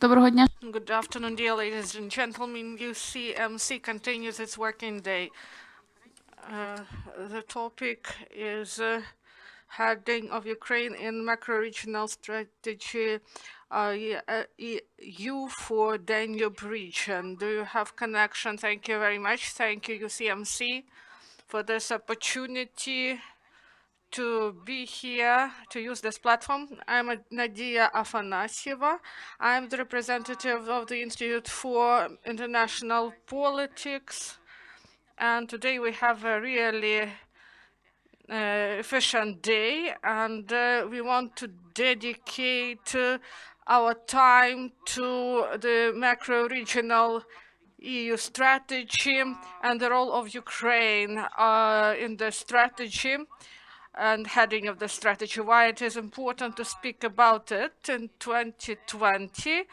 Доброго дня. Good afternoon, dear ladies and gentlemen. Ucmc continues its working day. The topic is heading of Ukraine in macro-regional strategy EU for Danube region. Do you have connection? Thank you very much. Thank you, Ucmc, for this opportunity to be here, to use this platform. I'm Nadia Afanasieva. I'm the representative of the Institute for International Politics. And today we have a really efficient day, and we want to dedicate our time to the macro-regional EU strategy and the role of Ukraine in the strategy and heading of the strategy, why it is important to speak about it. In 2020,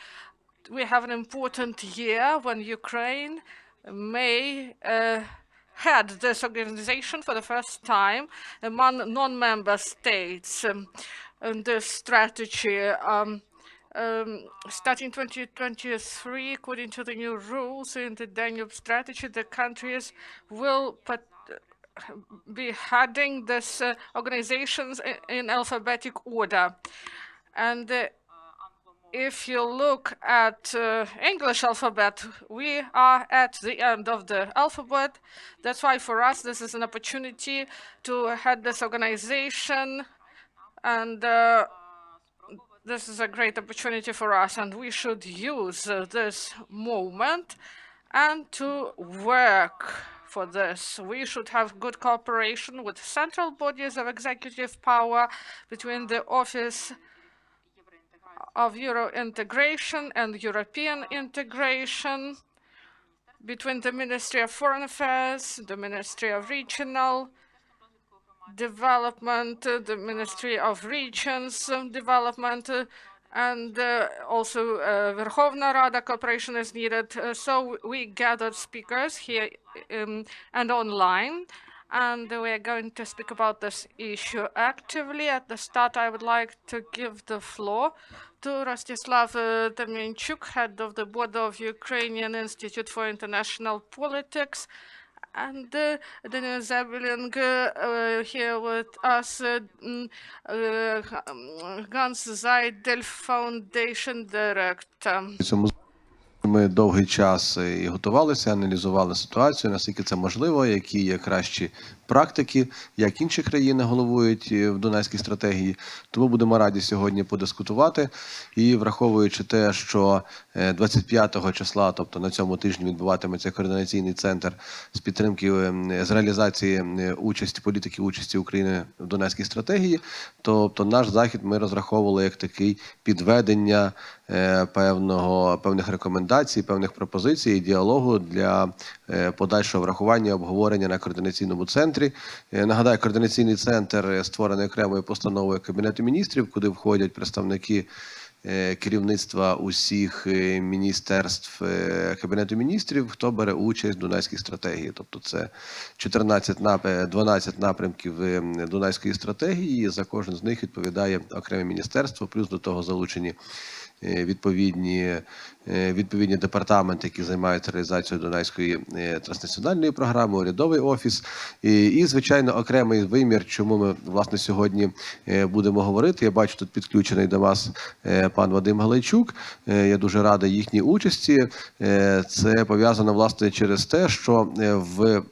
we have an important year when Ukraine may head this organization for the first time among non-member states in this strategy. Starting 2023, according to the new rules in the Danube strategy, the countries will be heading these organizations in alphabetic order. And if you look at English alphabet, we are at the end of the alphabet. That's why for us this is an opportunity to head this organization, and this is a great opportunity for us, and we should use this moment and to work for this. We should have good cooperation with central bodies of executive power, between the Office of Euro integration and European integration, between the Ministry of Foreign Affairs, the Ministry of Regional Development, the Ministry of Regions Development, and also Verkhovna Rada cooperation is needed. So we gathered speakers here and online, and we are going to speak about this issue actively. At the start, I would like to give the floor to Rostislav Termenchuk, head of the board of Ukrainian Institute for International Politics, and Daniel Zabeling here with us, Hans Seidel Foundation Director. Ми довгий час і готувалися, аналізували ситуацію, наскільки це можливо, які є кращі практики, як інші країни головують в Дунайській стратегії. Тому будемо раді сьогодні подискутувати. І враховуючи те, що 25 числа, тобто на цьому тижні, відбуватиметься координаційний центр з підтримки, з реалізації політики участі України в Дунайській стратегії, тобто наш захід ми розраховували як такий підведення певних рекомендацій, певних пропозицій і діалогу для подальшого врахування і обговорення на координаційному центрі. Нагадаю, координаційний центр створений окремою постановою Кабінету міністрів, куди входять представники керівництва усіх міністерств Кабінету міністрів, хто бере участь в Дунайській стратегії. Тобто це 12 напрямків Дунайської стратегії, і за кожен з них відповідає окреме міністерство, плюс до того залучені відповідні департаменти, які займаються реалізацією Дунайської транснаціональної програми, урядовий офіс і, звичайно, окремий вимір, чому ми, власне, сьогодні будемо говорити. Я бачу, тут підключений до вас пан Вадим Галайчук. Я дуже радий їхній участі. Це пов'язано, власне, через те, що в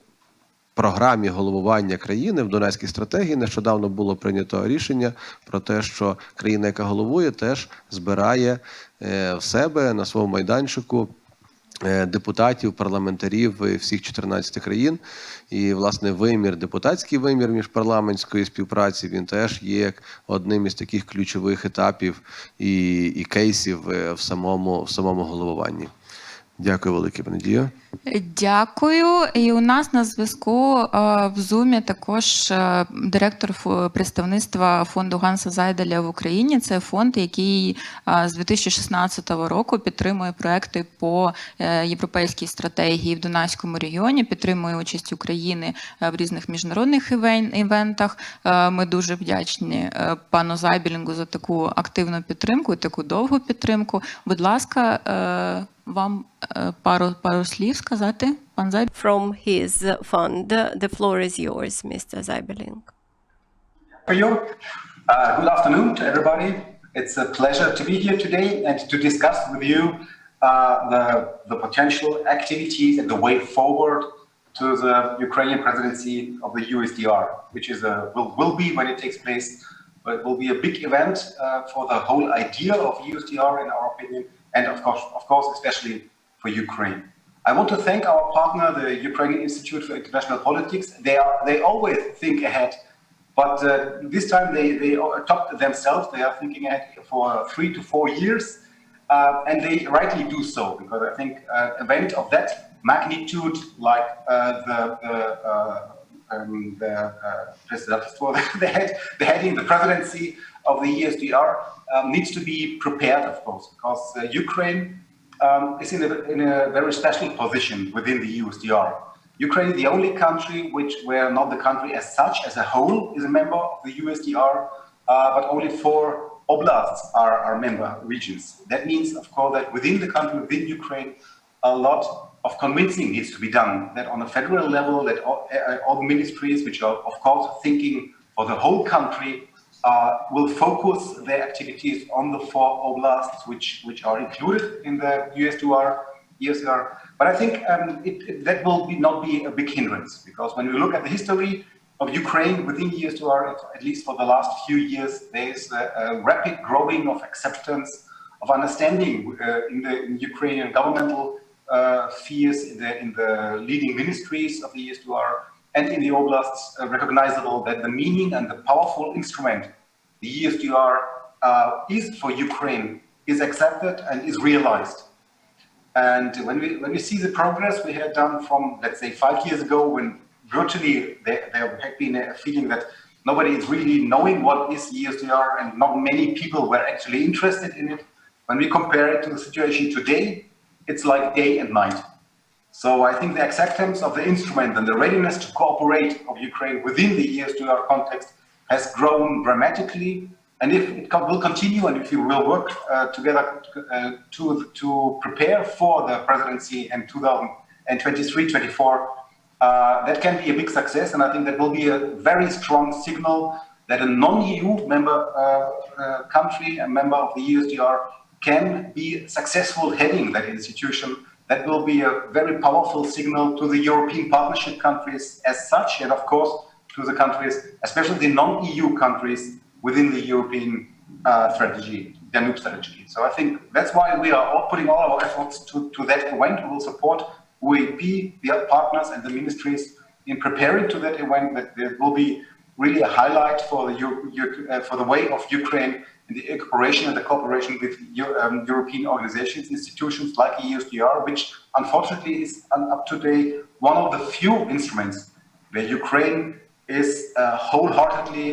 програмі головування країни в Дунайській стратегії нещодавно було прийнято рішення про те, що країна, яка головує, теж збирає в себе на своєму майданчику депутатів, парламентарів всіх 14 країн. І, власне, депутатський вимір міжпарламентської співпраці, він теж є одним із таких ключових етапів і кейсів в самому головуванні. Дякую велике, Надія. Дякую. І у нас на зв'язку в Zoom також директор представництва фонду Ганса Зайделя в Україні. Це фонд, який з 2016 року підтримує проекти по європейській стратегії в Дунайському регіоні, підтримує участь України в різних міжнародних івентах. Ми дуже вдячні пану Зайбелінгу за таку активну підтримку і таку довгу підтримку. Будь ласка, вам пару слів сказати, пан Зайбелінг? From his fund. The floor is yours, Mr. Zeiberling. For you. Good afternoon to everybody. It's a pleasure to be here today and to discuss with you the potential activities and the way forward to the Ukrainian presidency of the USDR, which is will be, when it takes place, but will be a big event for the whole idea of USDR, in our opinion, and of course, especially for Ukraine. I want to thank our partner, the Ukrainian Institute for International Politics. They always think ahead, but this time they topped themselves. They are thinking ahead for 3 to 4 years, and they rightly do so, because I think an event of that magnitude, like the heading the presidency of the ESDR, needs to be prepared, of course, because Ukraine is in a very special position within the USDR. Ukraine is the only country where not the country as such, as a whole, is a member of the USDR, but only 4 oblasts are member regions. That means, of course, that within the country, within Ukraine, a lot of convincing needs to be done. That on a federal level, that all ministries, which are, of course, thinking for the whole country, will focus their activities on the 4 oblasts which are included in the USDR. But I think that will not be a big hindrance, because when we look at the history of Ukraine within USDR, at least for the last few years, there is a rapid growing of acceptance, of understanding in the Ukrainian governmental spheres, in the leading ministries of the USDR, and in the oblasts, recognizable that the meaning and the powerful instrument the ESDR is for Ukraine is accepted and is realized. And when we see the progress we had done from, let's say, 5 years ago, when virtually there had been a feeling that nobody is really knowing what is ESDR and not many people were actually interested in it, when we compare it to the situation today, it's like day and night. So I think the acceptance of the instrument and the readiness to cooperate of Ukraine within the ESDR context has grown dramatically. And if it will continue, and if we will work together to prepare for the presidency in 2023-24, that can be a big success. And I think that will be a very strong signal that a non-EU member country, a member of the ESDR, can be successful heading that institution. That will be a very powerful signal to the European partnership countries as such, and of course to the countries, especially the non-EU countries within the European strategy, Danube strategy. So I think that's why we are all putting all our efforts to that event. We will support UAP, the partners and the ministries in preparing to that event. That there will be really a highlight for the way of Ukraine in the cooperation with European organizations, institutions like EUSDR, which unfortunately is up to date one of the few instruments where Ukraine is wholeheartedly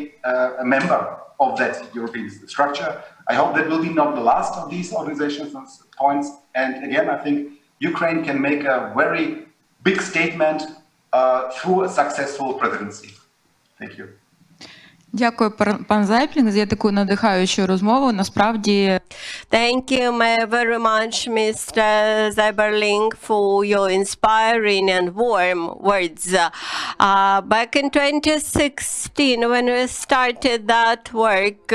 a member of that European structure. I hope that will be not the last of these organizations and points. And again, I think Ukraine can make a very big statement through a successful presidency. Thank you. Дякую, пан Зайбелінг, за таку надихаючу розмову. Насправді, Thank you very much, Mr. Zeiberling, for your inspiring and warm words. Back in 2016, when we started that work,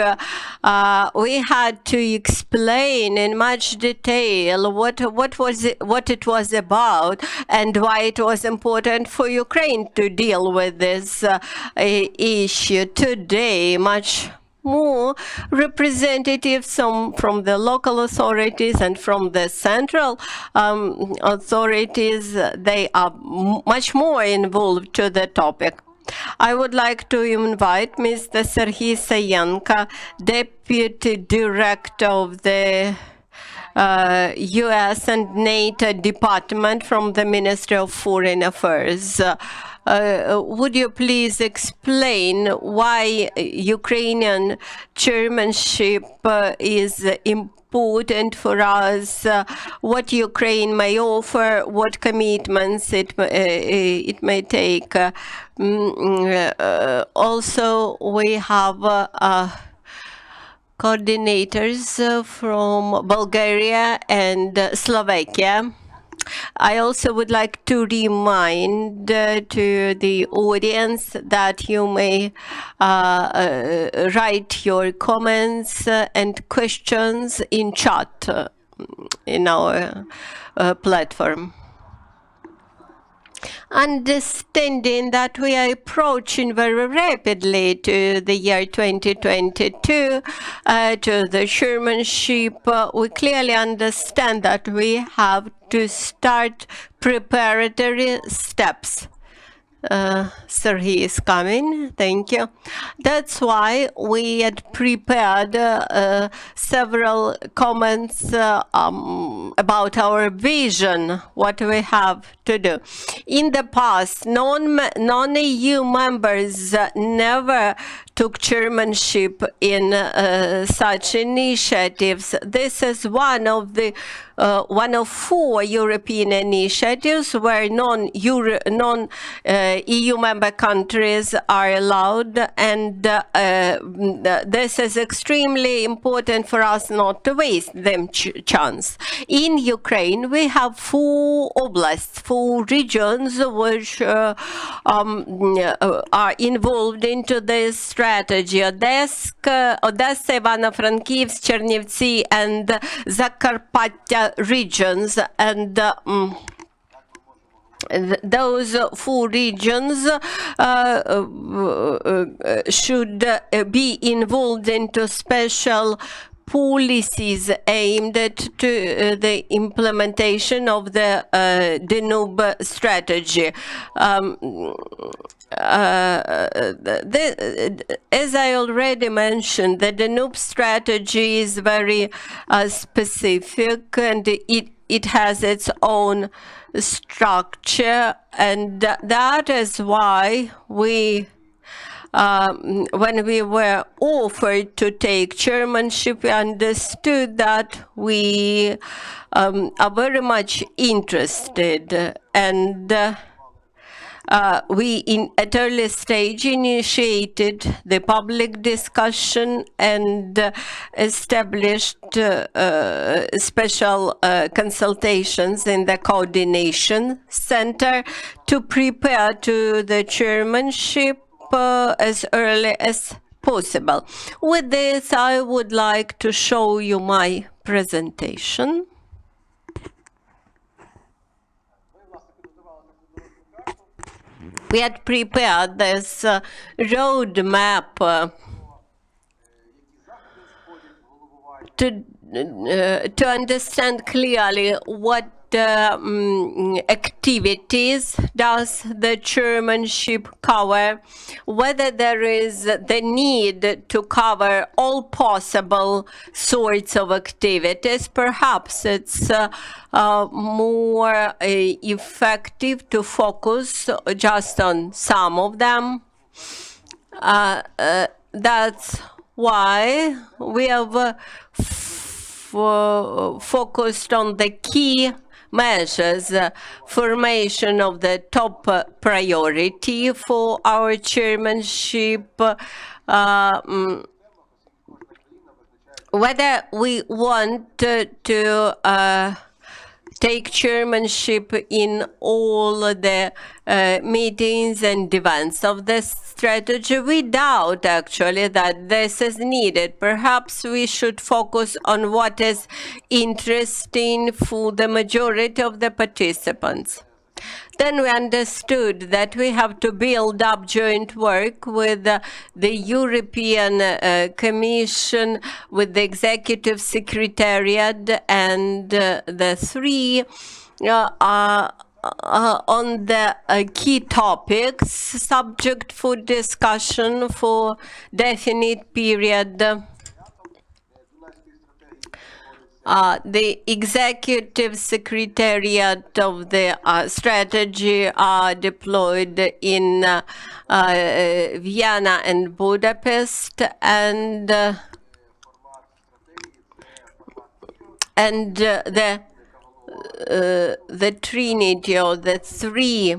we had to explain in much detail what it was about and why it was important for Ukraine to deal with this issue. Today, much more representatives from the local authorities and from the central authorities, they are much more involved to the topic. I would like to invite Mr. Serhiy Sayenko, Deputy Director of the U.S. and NATO department from the Ministry of Foreign Affairs. Would you please explain why Ukrainian chairmanship is important for us, what Ukraine may offer, what commitments it may take. Also, we have coordinators from Bulgaria and Slovakia. I also would like to remind to the audience that you may write your comments and questions in chat in our platform. Understanding that we are approaching very rapidly to the year 2022, to the chairmanship, we clearly understand that we have to start preparatory steps. Sir, he is coming. Thank you. That's why we had prepared several comments about our vision, what we have to do. In the past, non-EU members never took chairmanship in such initiatives. This is one of 4 European initiatives where non-EU member countries are allowed, and this is extremely important for us not to waste them chance. In Ukraine, we have 4 oblasts, 4 regions which are involved into this strategy. Odessa, Ivano-Frankivsk, Chernivtsi, and Zakarpattia regions, and those 4 regions should be involved into special policies aimed at to the implementation of the Danube strategy. As I already mentioned, the Danube strategy is very specific, and it has its own structure, and that is why we when we were offered to take chairmanship, we understood that we are very much interested, and we at early stage initiated the public discussion and established special consultations in the coordination center to prepare to the chairmanship as early as possible. With this, I would like to show you my presentation. We had prepared this roadmap to understand clearly what activities does the chairmanship cover, whether there is the need to cover all possible sorts of activities. Perhaps it's more effective to focus just on some of them. That's why we have focused on the key measures, formation of the top priority for our chairmanship, whether we want to take chairmanship in all the meetings and events of this strategy. We doubt actually that this is needed. Perhaps we should focus on what is interesting for the majority of the participants. Then we understood that we have to build up joint work with the European Commission, with the Executive Secretariat, and the 3 on the key topics subject for discussion for definite period. The executive secretariat of the strategy are deployed in Vienna and Budapest, and the trinity, or the three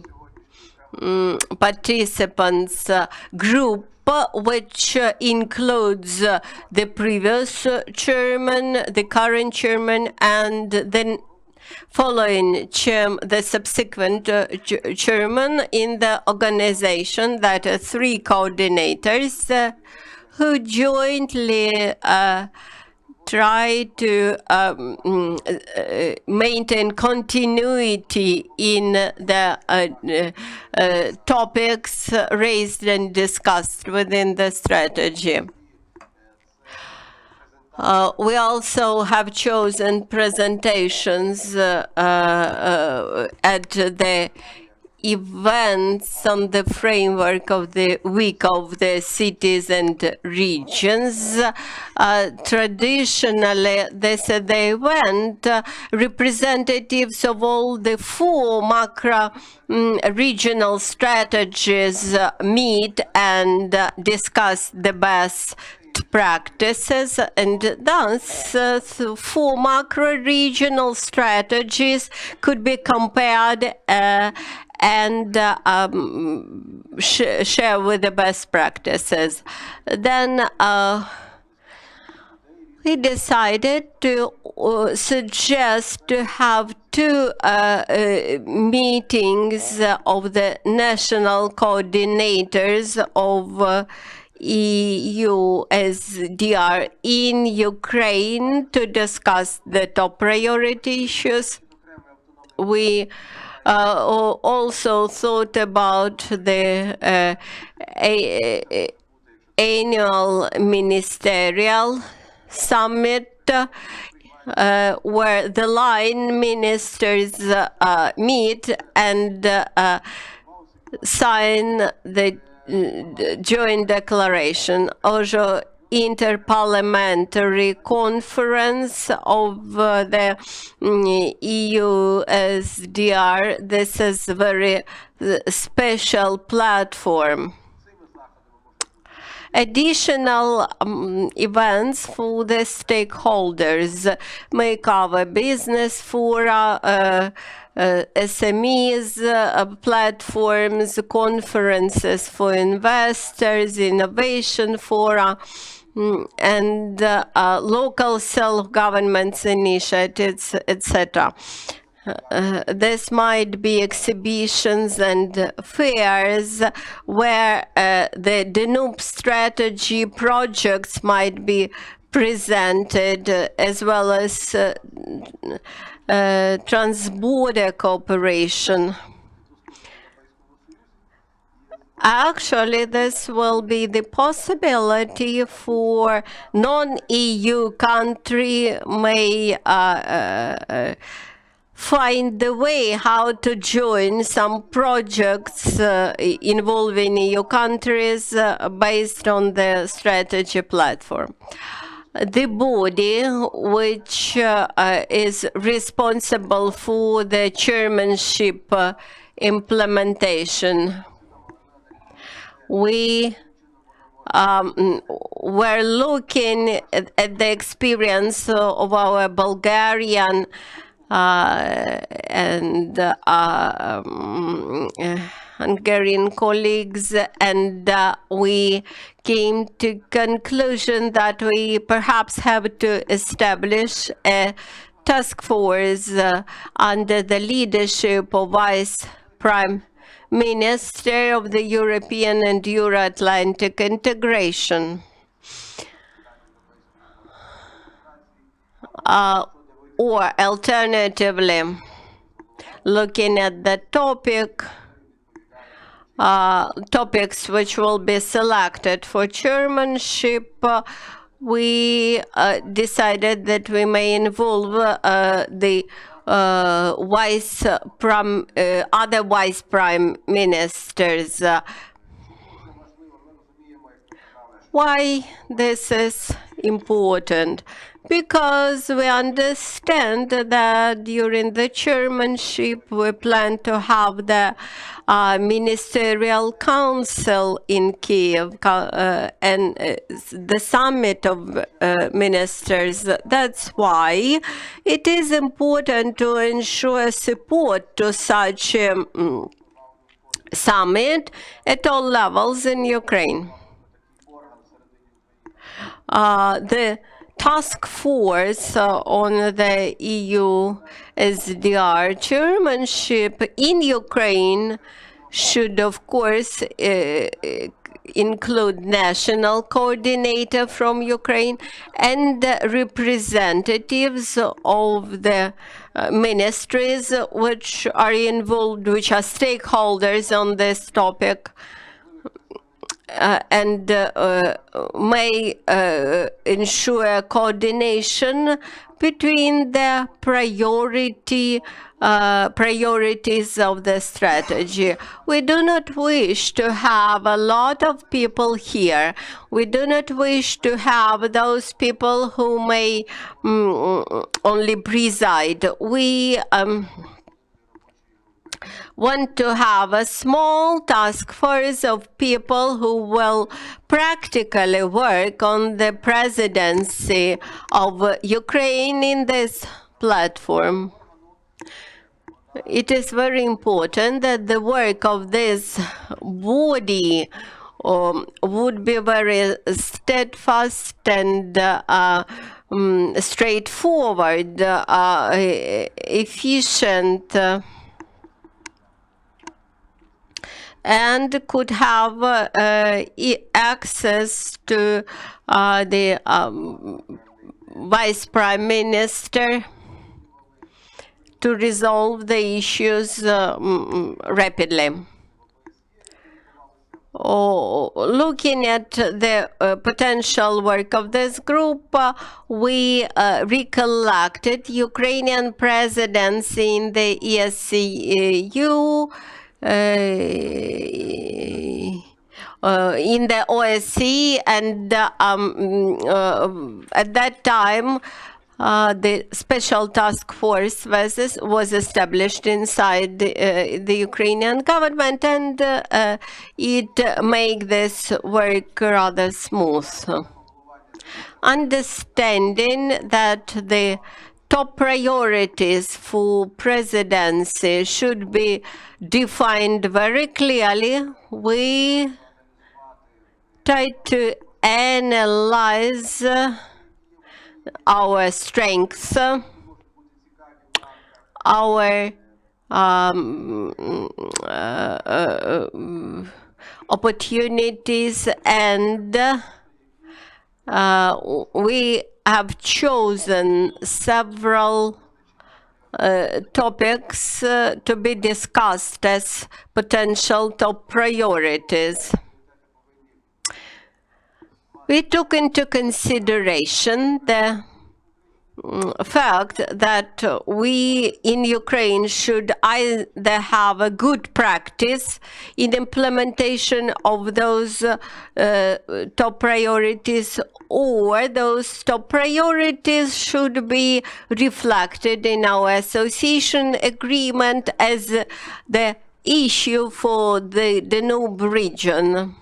participants group, which includes the previous chairman, the current chairman, and then following the subsequent chairman in the organization, that are three coordinators who jointly try to maintain continuity in the topics raised and discussed within the strategy. We also have chosen presentations at the events on the framework of the Week of the Cities and Regions. Traditionally, this is the event, representatives of all the four macro regional strategies meet and discuss the best practices, and thus four macro-regional strategies could be compared and share with the best practices. Then we decided to suggest to have two meetings of the national coordinators of EU SDR in Ukraine to discuss the top priority issues. We also thought about the annual ministerial summit where the line ministers meet and sign the joint declaration. Also, interparliamentary conference of the EU SDR. This is a very special platform. Additional events for the stakeholders may cover business fora, SMEs, platforms, conferences for investors, innovation fora, and local self-government initiatives, etc. This might be exhibitions and fairs where the Danube strategy projects might be presented, as well as trans-border cooperation. Actually, this will be the possibility for non-EU country may find the way how to join some projects involving EU countries based on the strategy platform. The body which is responsible for the chairmanship implementation. We were looking at the experience of our Bulgarian and Hungarian colleagues, and we came to conclusion that we perhaps have to establish a task force under the leadership of Vice Prime Minister of the European and Euro-Atlantic integration. Or alternatively, looking at the topics which will be selected for chairmanship, we decided that we may involve the other vice prime ministers. Why this is important? Because we understand that during the chairmanship we plan to have the ministerial council in Kiev and the summit of ministers. That's why it is important to ensure support to such summit at all levels in Ukraine. The task force on the EU SDR chairmanship in Ukraine should, of course, include national coordinator from Ukraine and representatives of the ministries which are involved, which are stakeholders on this topic. And may ensure coordination between the priorities of the strategy. We do not wish to have a lot of people here. We do not wish to have those people who may only preside. We want to have a small task force of people who will practically work on the presidency of Ukraine in this platform. It is very important that the work of this body would be very steadfast and straightforward, efficient, and could have access to the Vice Prime Minister to resolve the issues rapidly. Looking at the potential work of this group, we recollected Ukrainian presidency in the ESCU, in the OSCE, and at that time the special task force was established inside the Ukrainian government, and it made this work rather smooth. Understanding that the top priorities for presidency should be defined very clearly, we try to analyze our strengths, our opportunities, and we have chosen several topics to be discussed as potential top priorities. We took into consideration the fact that we in Ukraine should either have a good practice in implementation of those top priorities, or those top priorities should be reflected in our association agreement as the issue for the Danube region.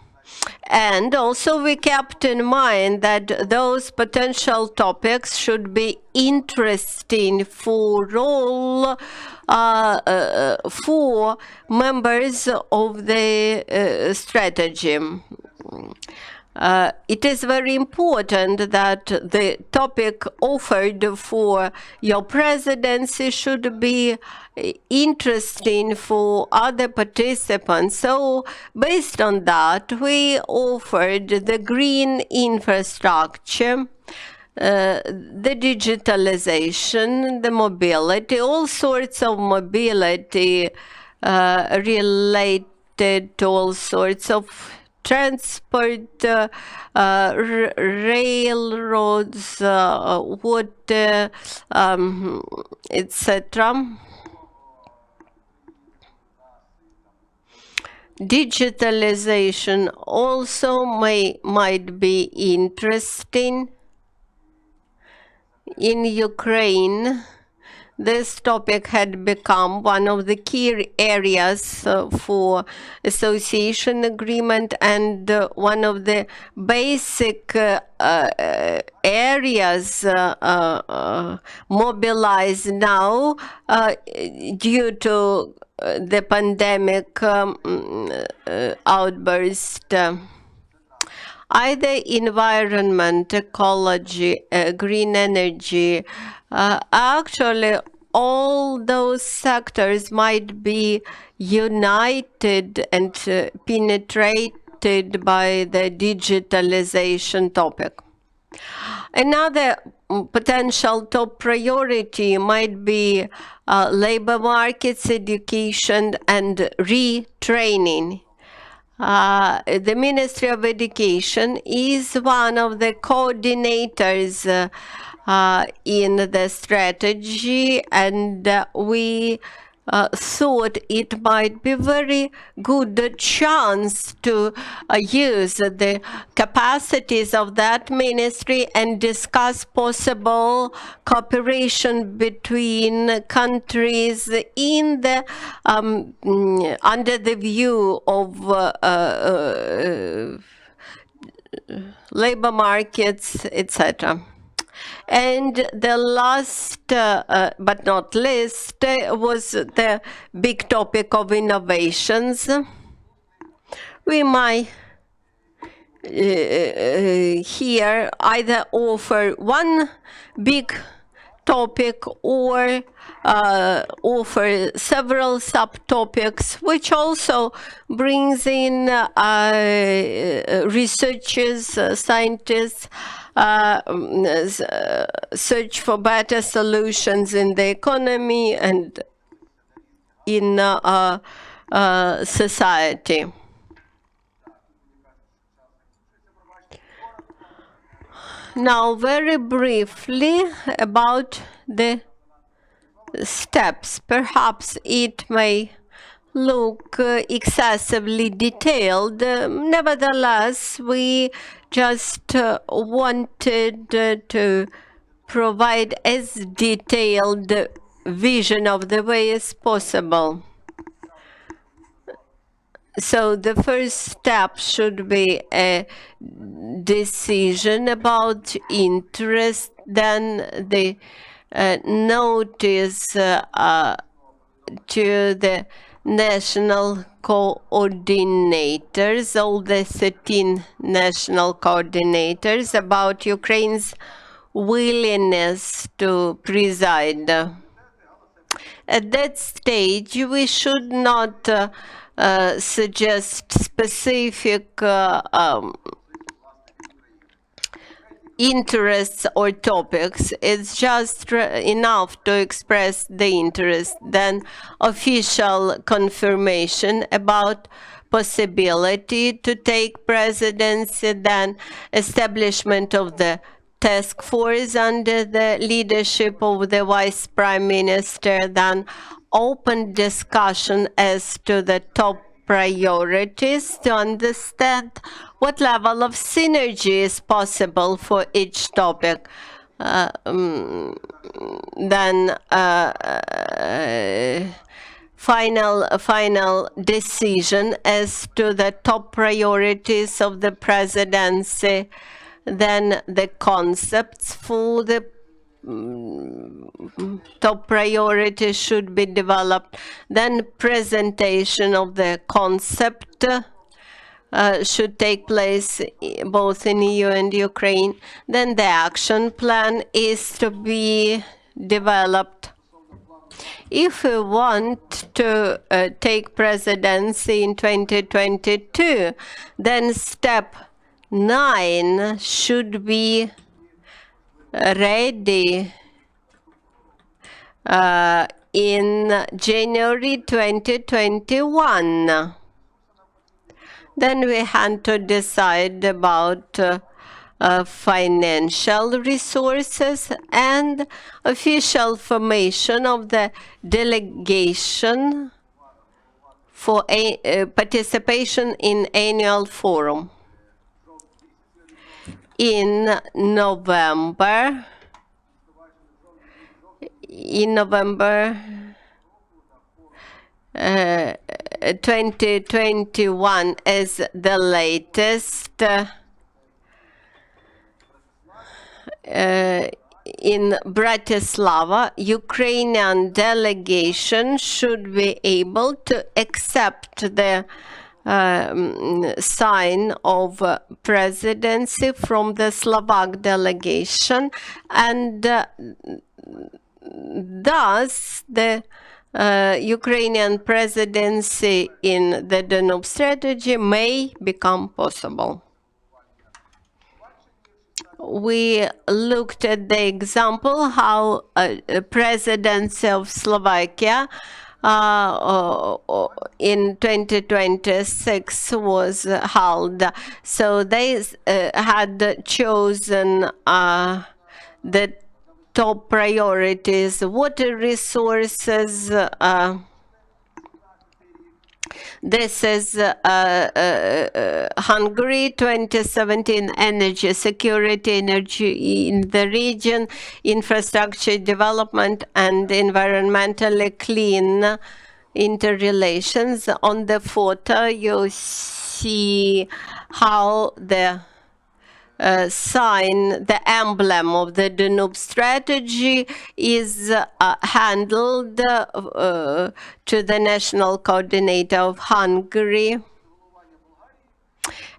And also we kept in mind that those potential topics should be interesting for all for members of the strategy. It is very important that the topic offered for your presidency should be interesting for other participants. So based on that, we offered the green infrastructure, the digitalization, the mobility, all sorts of mobility related to all sorts of transport, railroads, water, etc. Digitalization also might be interesting. in Ukraine, this topic had become one of the key areas for association agreement and one of the basic areas mobilized now due to the pandemic outburst. Either environment, ecology, green energy, actually all those sectors might be united and penetrated by the digitalization topic. Another potential top priority might be labor markets, education, and retraining. The Ministry of Education is one of the coordinators in the strategy, and we thought it might be very good chance to use the capacities of that ministry and discuss possible cooperation between countries in the under the view of labor markets, etc. And the last but not least was the big topic of innovations. We might here either offer one big topic or offer several subtopics, which also brings in researchers, scientists, search for better solutions in the economy and in society. Now, very briefly about the steps. Perhaps it may look excessively detailed. Nevertheless, we just wanted to provide as detailed vision of the way as possible. So the first step should be a decision about interest, then the notice to the national coordinators, all the 13 national coordinators, about Ukraine's willingness to preside. At that stage, we should not suggest specific interests or topics. It's just enough to express the interest, then official confirmation about possibility to take presidency, then establishment of the task force under the leadership of the Vice Prime Minister, then open discussion as to the top priorities to understand what level of synergy is possible for each topic. Then final decision as to the top priorities of the presidency, then the concepts for the top priorities should be developed, then presentation of the concept should take place both in EU and Ukraine. Then the action plan is to be developed. If we want to take presidency in 2022, then step 9 should be ready in January 2021. Then we had to decide about financial resources and official formation of the delegation for participation in annual forum. In November, in November 2021 as the latest. In Bratislava, Ukrainian delegation should be able to accept the sign of presidency from the Slovak delegation, and thus the Ukrainian presidency in the Danube strategy may become possible. We looked at the example how presidency of Slovakia in 2026 was held. So they had chosen the top priorities, water resources. This is Hungary 2017 energy security, energy in the region, infrastructure development, and environmentally clean interrelations. On the photo, you see how the sign, the emblem of the Danube strategy is handled to the national coordinator of Hungary.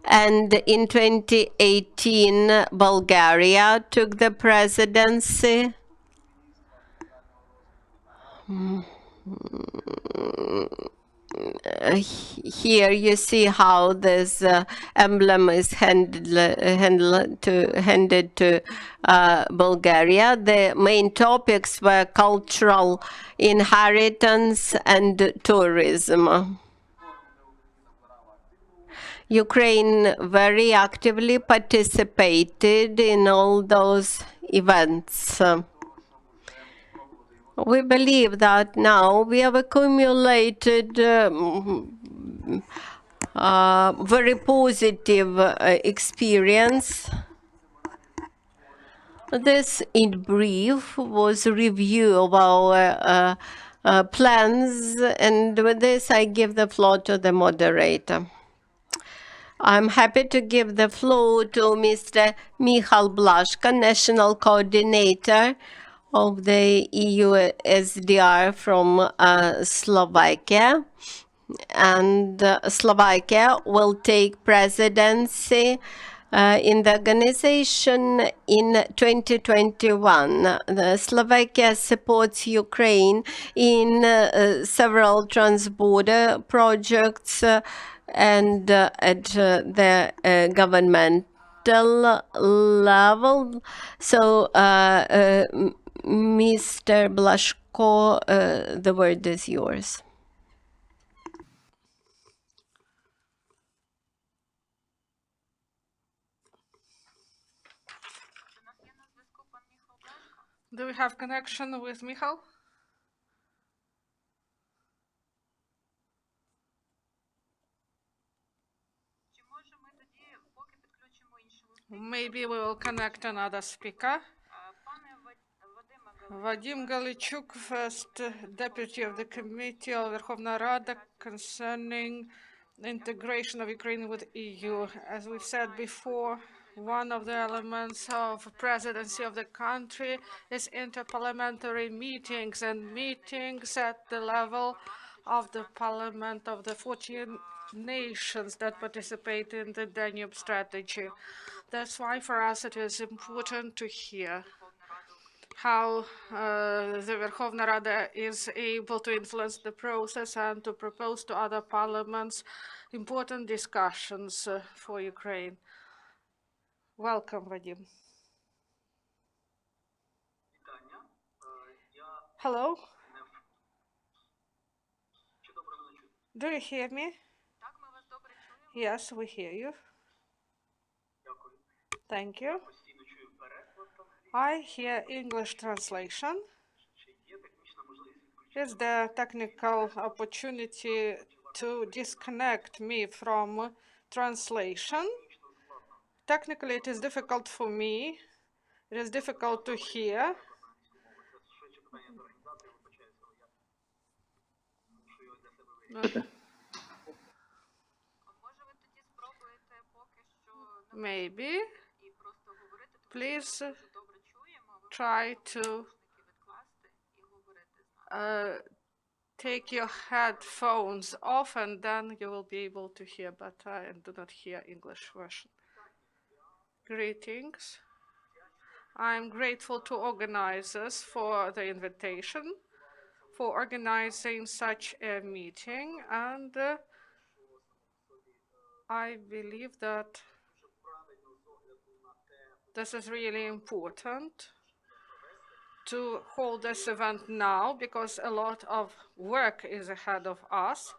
And in 2018, Bulgaria took the presidency. Here you see how this emblem is handed to Bulgaria. The main topics were cultural inheritance and tourism. Ukraine very actively participated in all those events. We believe that now we have accumulated very positive experience. This, in brief, was a review of our plans, and with this I give the floor to the moderator. I'm happy to give the floor to Mr. Michal Blaszka, National Coordinator of the EU SDR from Slovakia. And Slovakia will take presidency in the organization in 2021. Slovakia supports Ukraine in several transborder projects and at the governmental level. So, Mr. Blaszko, the word is yours. Do we have connection with Michal? Maybe we will connect another speaker. Vadim Galichuk, first deputy of the Committee of Verkhovna Rada concerning integration of Ukraine with EU. As we've said before, one of the elements of presidency of the country is interparliamentary meetings and meetings at the level of the parliament of the 14 nations that participate in the Danube strategy. That's why for us it is important to hear how the Verkhovna Rada is able to influence the process and to propose to other parliaments important discussions for Ukraine. Welcome, Vadim. Hello? Do you hear me? Yes, we hear you. Thank you. I hear English translation. Is there technical opportunity to disconnect me from translation? Technically, it is difficult for me. It is difficult to hear. Maybe. Please try to take your headphones off, and then you will be able to hear better and do not hear English version. Greetings. I'm grateful to organizers for the invitation, for organizing such a meeting, and I believe that this is really important to hold this event now because a lot of work is ahead of us.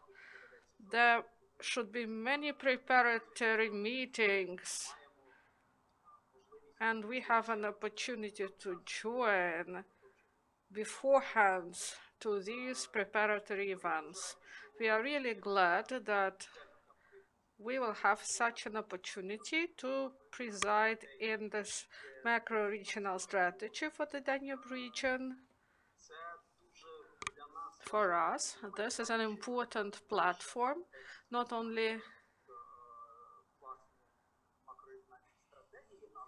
There should be many preparatory meetings, and we have an opportunity to join beforehand to these preparatory events. We are really glad that we will have such an opportunity to preside in this macro-regional strategy for the Danube region. For us, this is an important platform, not only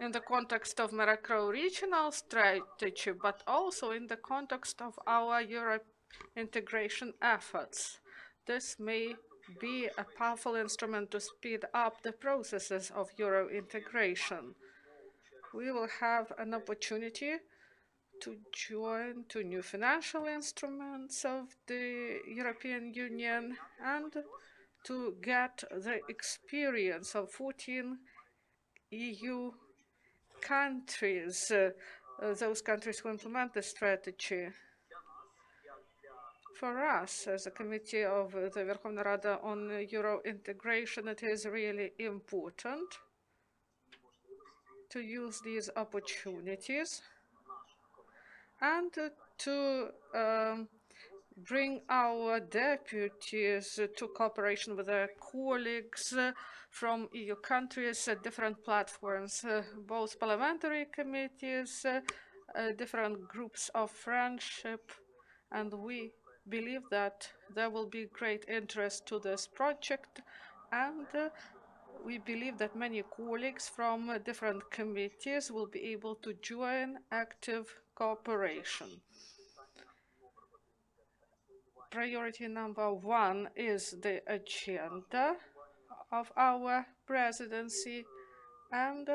in the context of macro-regional strategy, but also in the context of our Europe integration efforts. This may be a powerful instrument to speed up the processes of Euro integration. We will have an opportunity to join to new financial instruments of the European Union and to get the experience of 14 EU countries, those countries who implement the strategy. For us, as a committee of the Verkhovna Rada on Euro integration, it is really important to use these opportunities and to bring our deputies to cooperation with their colleagues from EU countries at different platforms, both parliamentary committees, different groups of friendship, and we believe that there will be great interest to this project, and we believe that many colleagues from different committees will be able to join active cooperation. Priority number one is the agenda of our presidency, and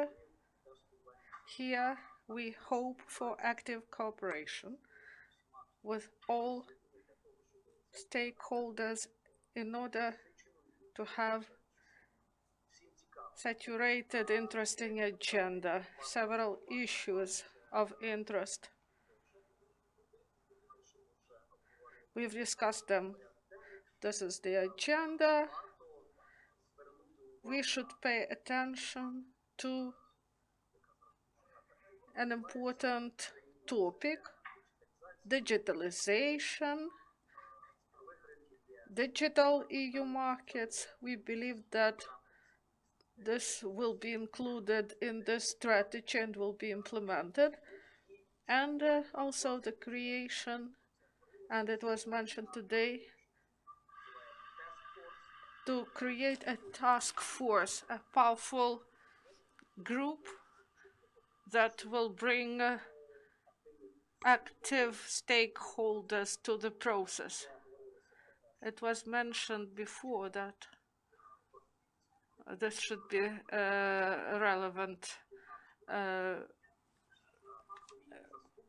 here we hope for active cooperation with all stakeholders in order to have saturated, interesting agenda, several issues of interest. We've discussed them. This is the agenda. We should pay attention to an important topic, digitalization, digital EU markets. We believe that this will be included in this strategy and will be implemented. And also the creation, and it was mentioned today, to create a task force, a powerful group that will bring active stakeholders to the process. It was mentioned before that this should be relevant.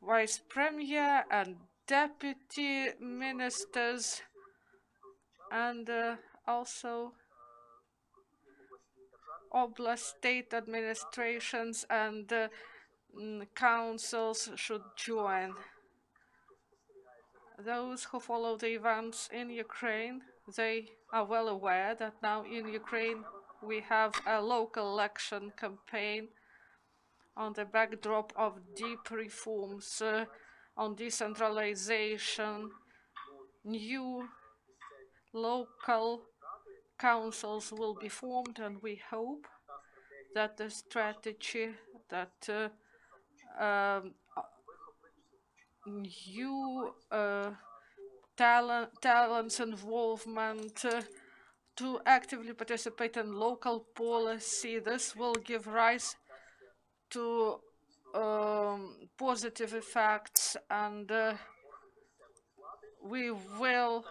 Vice Premier and deputy ministers, and also oblast state administrations and councils should join. Those who follow the events in Ukraine, they are well aware that now in Ukraine we have a local election campaign on the backdrop of deep reforms on decentralization. New local councils will be formed, and we hope that the strategy that new talents involvement to actively participate in local policy. This will give rise to positive effects, and we will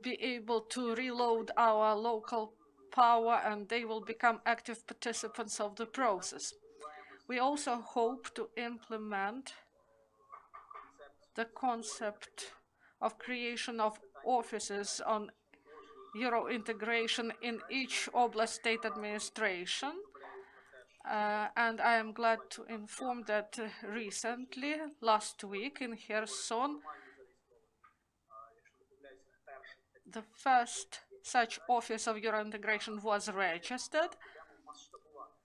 be able to reload our local power, and they will become active participants of the process. We also hope to implement the concept of creation of offices on Euro integration in each Oblast state administration. And I am glad to inform that recently, last week in Kherson, the first such office of Euro integration was registered,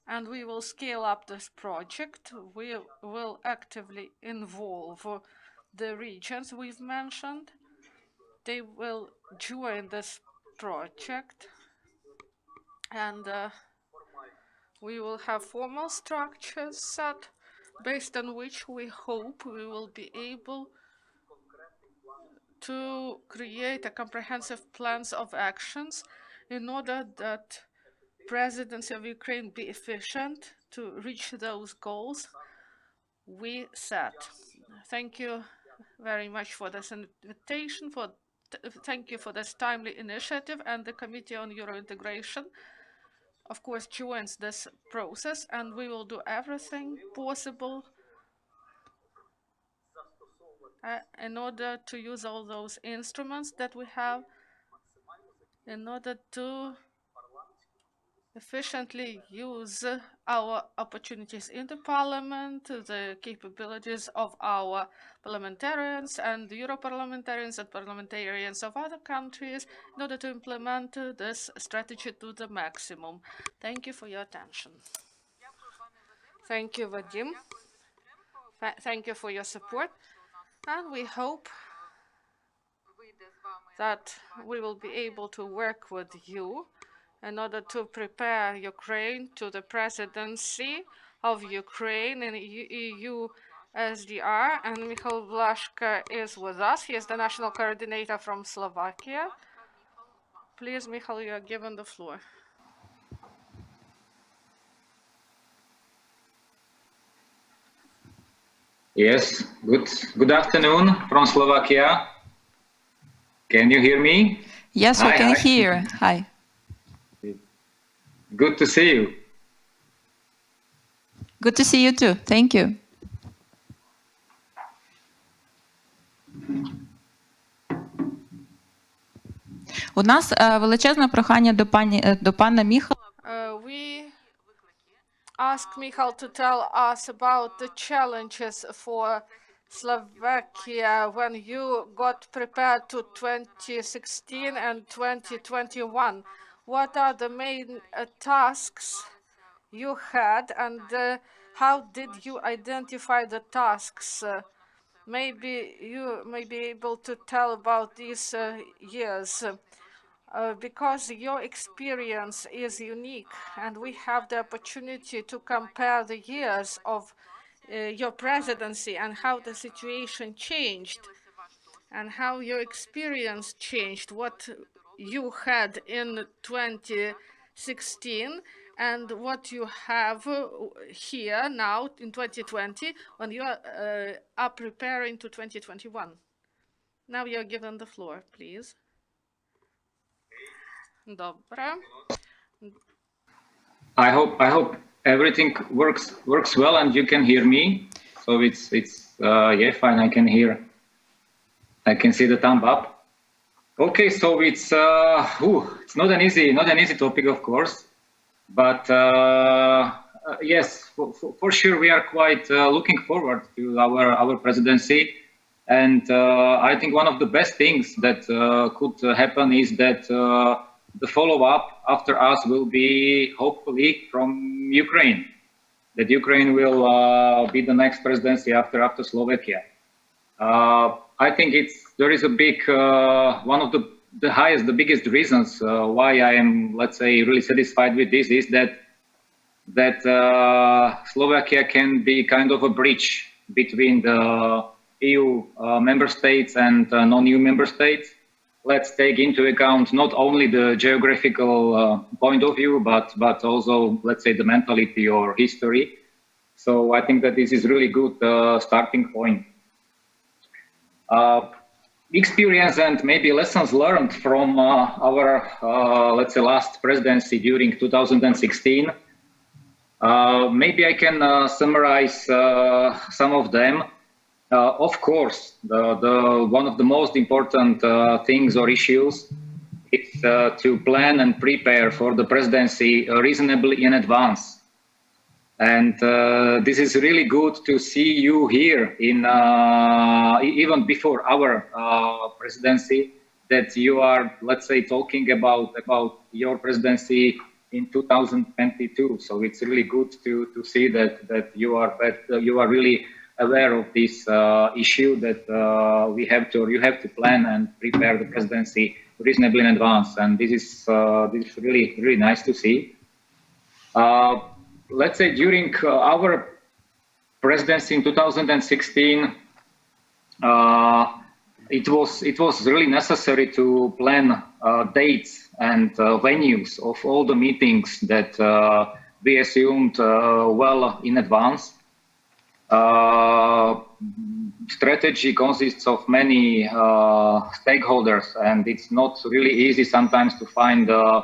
and we will scale up this project. We will actively involve the regions we've mentioned. They will join this project, and we will have formal structures set based on which we hope we will be able to create a comprehensive plans of actions in order that presidency of Ukraine be efficient to reach those goals we set. Thank you very much for this invitation. Thank you for this timely initiative, and the Committee on Euro Integration, of course, joins this process, and we will do everything possible in order to use all those instruments that we have in order to efficiently use our opportunities in the parliament, the capabilities of our parliamentarians and Europarliamentarians and parliamentarians of other countries in order to implement this strategy to the maximum. Thank you for your attention. Thank you, Vadim. Thank you for your support. And we hope that we will be able to work with you in order to prepare Ukraine to the presidency of Ukraine in EU SDR. And Michal Blashka is with us. He is the national coordinator from Slovakia. Please, Michal, you are given the floor. Yes, good afternoon from Slovakia. Can you hear me? Yes, we can hear. Hi. Good to see you. Good to see you too. Thank you. У нас величезне прохання до пана Міхала. We ask Michal to tell us about the challenges for Slovakia when you got prepared to 2016 and 2021. What are the main tasks you had, and how did you identify the tasks? Maybe you may be able to tell about these years. Because your experience is unique, and we have the opportunity to compare the years of your presidency and how the situation changed and how your experience changed, what you had in 2016 and what you have here now in 2020 when you are preparing to 2021. Now you're given the floor, please. Добре. I hope everything works well and you can hear me. So it's yeah, fine. I can hear. I can see the thumb up. Okay, so it's not an easy topic, of course, but yes, for sure we are quite looking forward to our presidency. And I think one of the best things that could happen is that the follow-up after us will be hopefully from Ukraine. That Ukraine will be the next presidency after Slovakia. I think there is a big one of the biggest reasons why I am, let's say, really satisfied with this is that Slovakia can be kind of a bridge between the EU member states and non-EU member states. Let's take into account not only the geographical point of view, but also, let's say, the mentality or history. So I think that this is really good starting point. Experience and maybe lessons learned from our, let's say, last presidency during 2016. Maybe I can summarize some of them. Of course, one of the most important things or issues is to plan and prepare for the presidency reasonably in advance. And this is really good to see you here in even before our presidency, that you are, let's say, talking about your presidency in 2022. So it's really good to see that you are really aware of this issue, that you have to plan and prepare the presidency reasonably in advance, and this is really nice to see. Let's say during our presidency in 2016, it was really necessary to plan dates and venues of all the meetings that we assumed well in advance. Strategy consists of many stakeholders, and it's not really easy sometimes to find the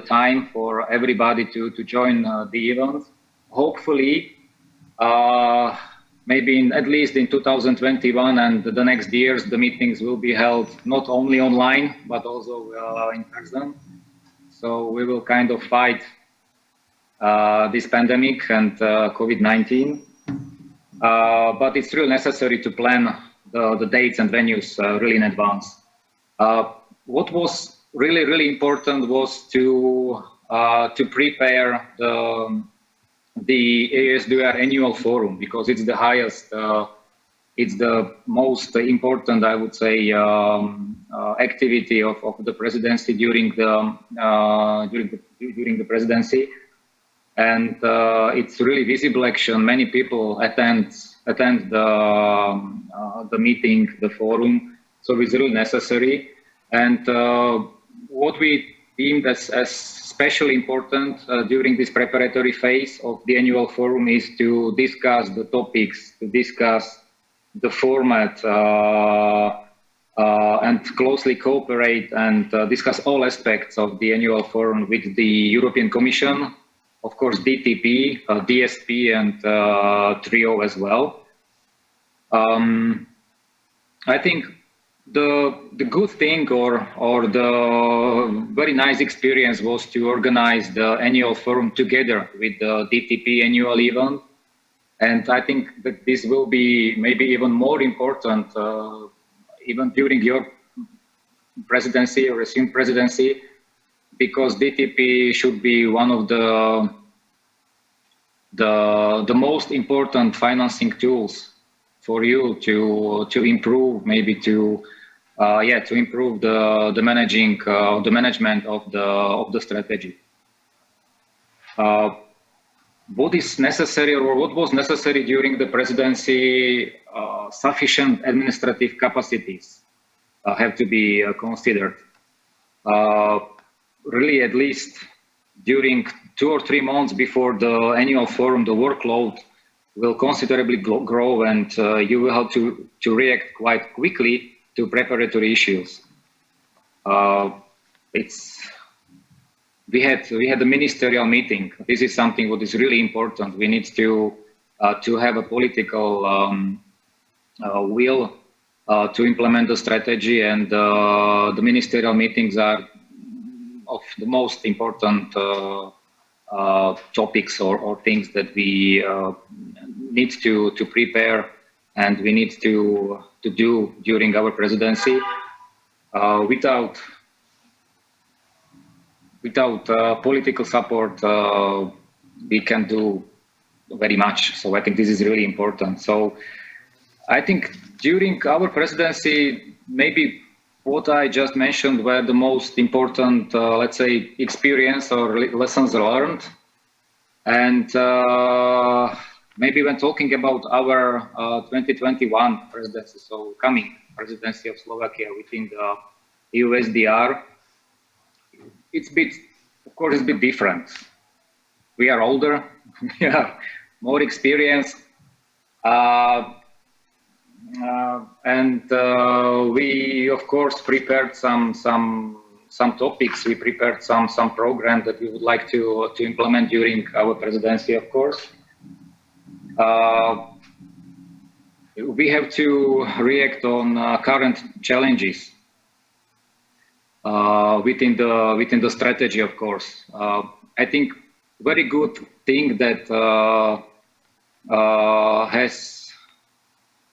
time for everybody to join the event. Hopefully, maybe at least in 2021 and the next years, the meetings will be held not only online, but also in person. So we will kind of fight this pandemic and COVID-19. But it's really necessary to plan the dates and venues really in advance. What was really important was to prepare the ASDR annual forum, because it's the highest, it's the most important, I would say, activity of the presidency during the presidency, and it's really visible action. Many people attend the meeting, the forum, so it's really necessary. And what we deemed as especially important during this preparatory phase of the annual forum is to discuss the topics, to discuss the format, and closely cooperate and discuss all aspects of the annual forum with the European Commission, of course, DTP, DSP, and TRIO as well. I think the good thing or the very nice experience was to organize the annual forum together with the DTP annual event. And I think that this will be maybe even more important even during your presidency or assumed presidency, because DTP should be one of the most important financing tools for you to improve, maybe to improve the management of the strategy. What is necessary, or what was necessary during the presidency? Sufficient administrative capacities have to be considered. Really, at least during 2 or 3 months before the annual forum, the workload will considerably grow, and you will have to react quite quickly to preparatory issues. We had a ministerial meeting. This is something what is really important. We need to have a political will to implement the strategy, and the ministerial meetings are of the most important topics or things that we need to prepare and we need to do during our presidency. Without political support, we can do very much. So I think this is really important. So I think during our presidency, maybe what I just mentioned were the most important, let's say, experience or lessons learned. And maybe when talking about our 2021 presidency, so coming presidency of Slovakia within the USDR, it's bit, of course, it's a bit different. We are older, we are more experienced, and we, of course, prepared some topics. We prepared some program that we would like to implement during our presidency, of course. We have to react on current challenges within the strategy, of course. I think very good thing that has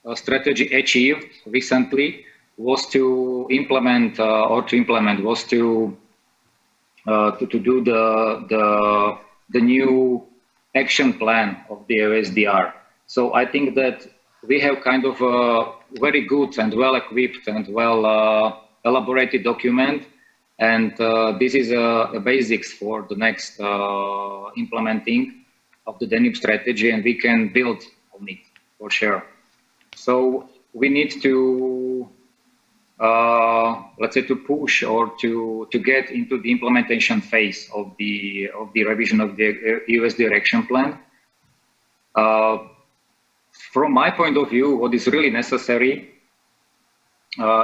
a strategy achieved recently was to implement was to do the new action plan of the OSDR. So I think that we have kind of a very good and well equipped and well elaborated document, and this is a basics for the next implementing of the Danube strategy, and we can build on it for sure. So we need to let's say to push or to get into the implementation phase of the revision of the US direction plan. From my point of view, what is really necessary,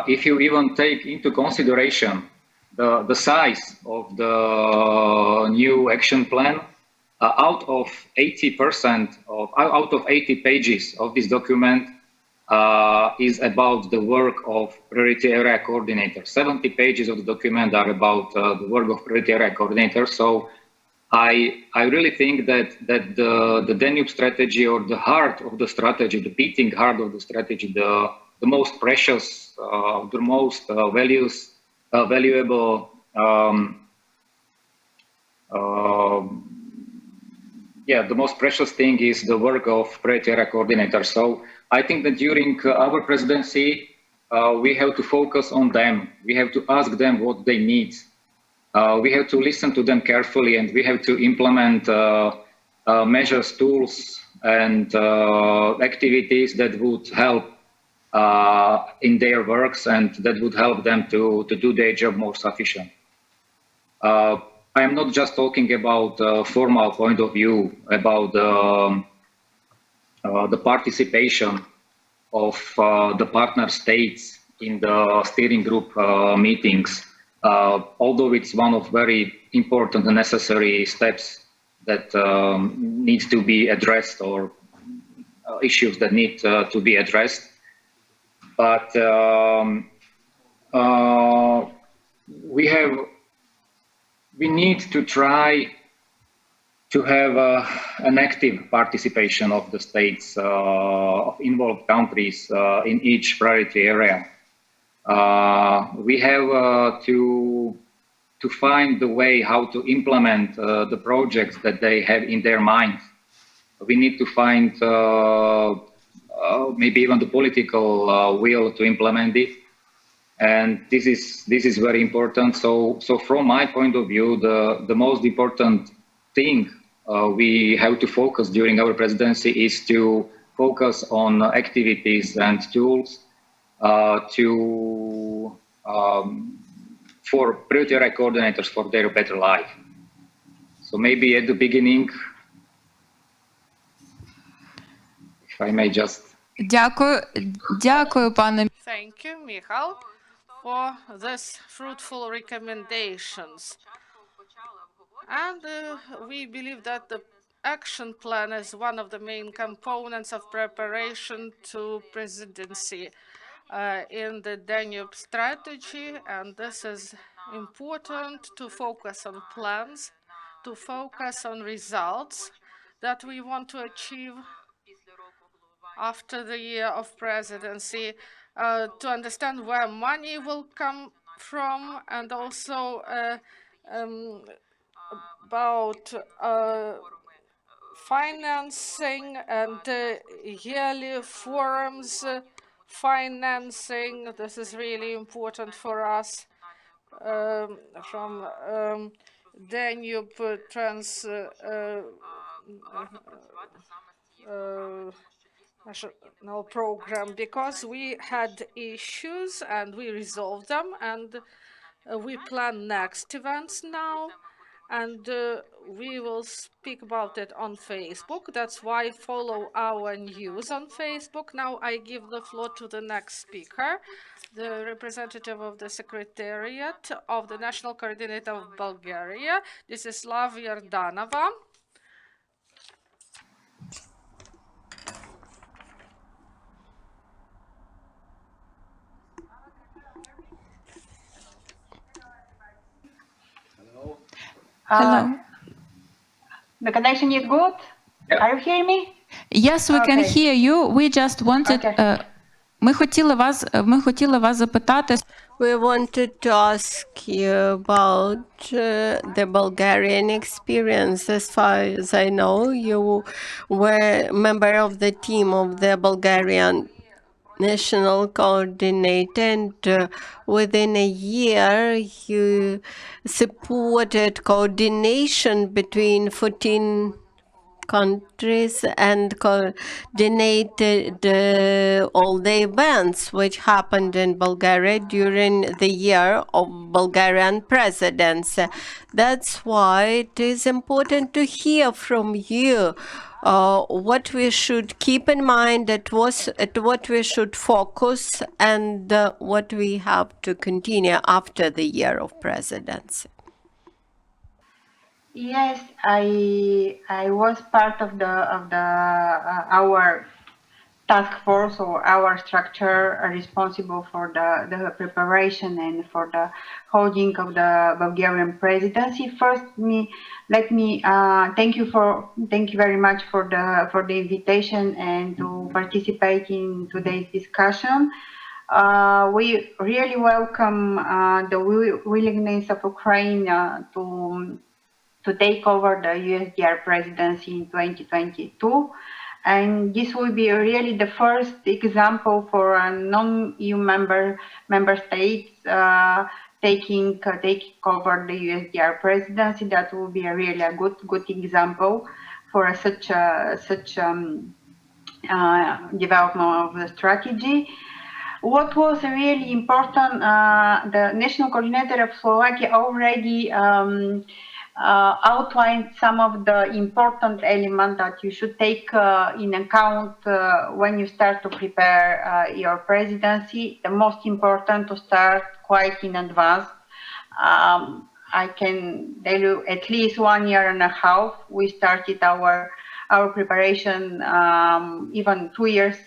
if you even take into consideration the size of the new action plan, out of 80% out of 80 pages of this document is about the work of priority area coordinator. 70 pages of the document are about the work of priority area coordinator. So I really think that the Danube strategy, or the heart of the strategy, the beating heart of the strategy, the most precious, the most valuable, the most precious thing is the work of priority area coordinator. So I think that during our presidency, we have to focus on them. We have to ask them what they need. We have to listen to them carefully, and we have to implement measures, tools, and activities that would help in their works and that would help them to do their job more sufficient. I am not just talking about formal point of view about the participation of the partner states in the steering group meetings, although it's one of very important and necessary steps that needs to be addressed, or issues that need to be addressed. But we need to try to have an active participation of the states, of involved countries in each priority area. We have to find the way how to implement the projects that they have in their mind. We need to find maybe even the political will to implement it. And this is very important. So from my point of view, the most important thing we have to focus during our presidency is to focus on activities and tools for priority area coordinators for their better life. So maybe at the beginning, if I may just. Дякую, пане. Thank you, Michal, for these fruitful recommendations. And we believe that the action plan is one of the main components of preparation to presidency in the Danube strategy. And this is important to focus on plans, to focus on results that we want to achieve after the year of presidency, to understand where money will come from, and also about financing and yearly forums financing. This is really important for us from Danube national program, because we had issues and we resolved them, and we plan next events now, and we will speak about it on Facebook. That's why follow our news on Facebook. Now I give the floor to the next speaker, the representative of the Secretariat of the National Coordinator of Bulgaria. This is Slav Yardanova. Hello. The connection is good? Yeah. Are you hearing me? Yes, we can Okay. hear you. We just wanted... Okay. Ми хотіли вас запитати... We wanted to ask you about the Bulgarian experience. As far as I know, you were member of the team of the Bulgarian national coordinator, and within a year, you supported coordination between 14 countries and coordinated all the events which happened in Bulgaria during the year of Bulgarian presidency. That's why it is important to hear from you what we should keep in mind, at what we should focus, and what we have to continue after the year of presidency. Yes, I was part of our task force or our structure responsible for the preparation and for the holding of the Bulgarian presidency. First, let me thank you very much for the invitation and to participate in today's discussion. We really welcome the willingness of Ukraine to take over the USDR presidency in 2022. And this will be really the first example for a non-EU member states taking over the USDR presidency. That will be really a good example for such development of the strategy. What was really important, the national coordinator of Slovakia already outlined some of the important elements that you should take in account when you start to prepare your presidency. The most important to start quite in advance. I can tell you at least 1.5 years we started our preparation. Even 2 years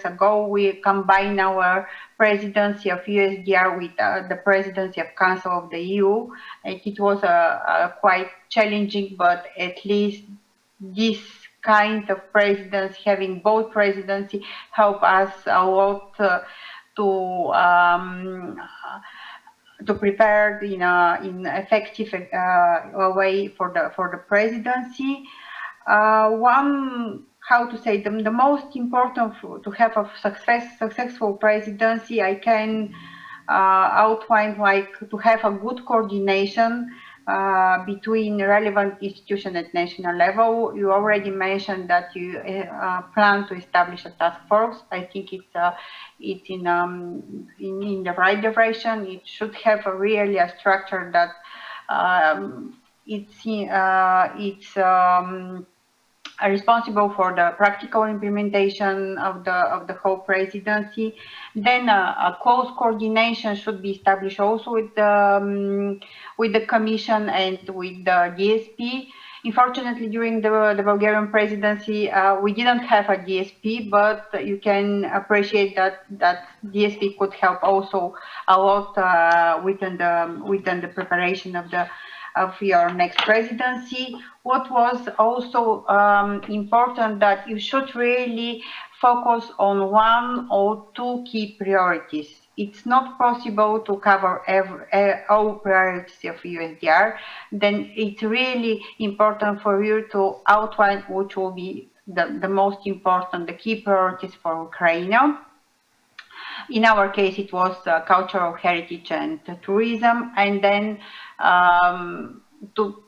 ago, we combined our presidency of USDR with the presidency of Council of the EU. It was quite challenging, but at least this kind of presidency, having both presidency, help us a lot to prepare in effective way for the presidency. The most important to have a successful presidency, I can outline like to have a good coordination between relevant institutions at national level. You already mentioned that you plan to establish a task force. I think it's in the right direction. It should have really a structure that it's responsible for the practical implementation of the whole presidency. Then a close coordination should be established also with the Commission and with the DSP. Unfortunately, during the Bulgarian presidency, we didn't have a DSP, but you can appreciate that DSP could help also a lot within the preparation of your next presidency. What was also important that you should really focus on 1 or 2 key priorities. It's not possible to cover all priorities of USDR. Then it's really important for you to outline which will be the most important, the key priorities for Ukraine. In our case, it was cultural heritage and tourism, and then to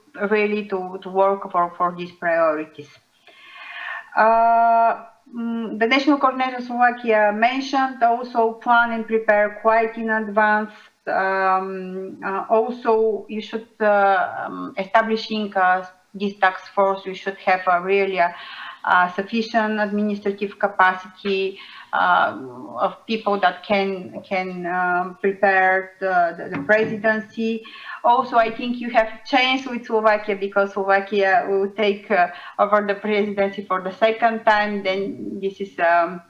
work for these priorities. The National Coordinator of Slovakia mentioned also plan and prepare quite in advance. Also, you should establishing this task force. You should have a really sufficient administrative capacity of people that can prepare the presidency. Also, I think you have changed with Slovakia because Slovakia will take over the presidency for the second time. Then this is a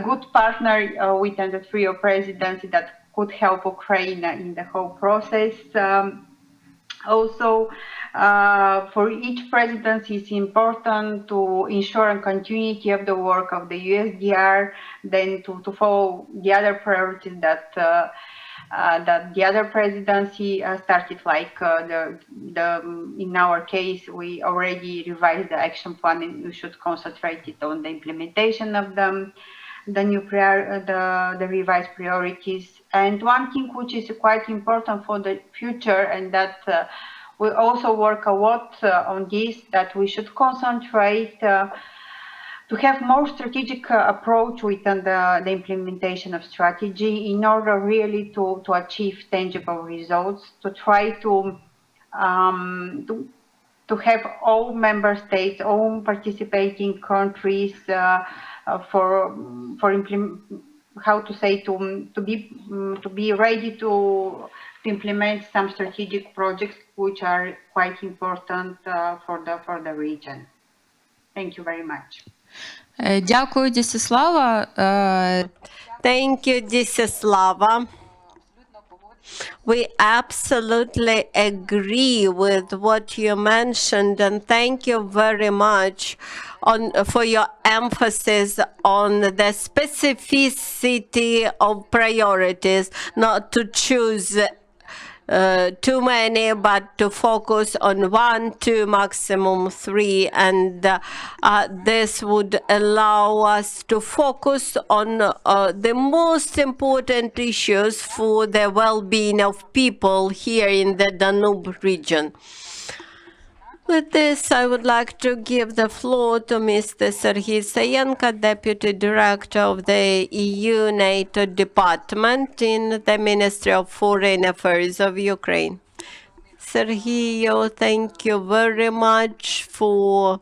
good partner with the trio presidency that could help Ukraine in the whole process. Also, for each presidency, it's important to ensure a continuity of the work of the USDR, then to follow the other priorities that the other presidency started, like in our case, we already revised the action plan and we should concentrate it on the implementation of them. The revised priorities. And one thing which is quite important for the future, and that we also work a lot on this, that we should concentrate to have more strategic approach within the implementation of strategy in order really to achieve tangible results, to try to have all member states, all participating countries to be ready to implement some strategic projects which are quite important for the region. Thank you very much. Дякую, Дісіслава. Thank you, Disislava. We absolutely agree with what you mentioned, and thank you very much for your emphasis on the specificity of priorities, not to choose too many, but to focus on 1, 2, maximum 3, and this would allow us to focus on the most important issues for the well-being of people here in the Danube region. With this, I would like to give the floor to Mr. Serhiy Sayenko, Deputy Director of the EU-NATO Department in the Ministry of Foreign Affairs of Ukraine. Serhiy, thank you very much for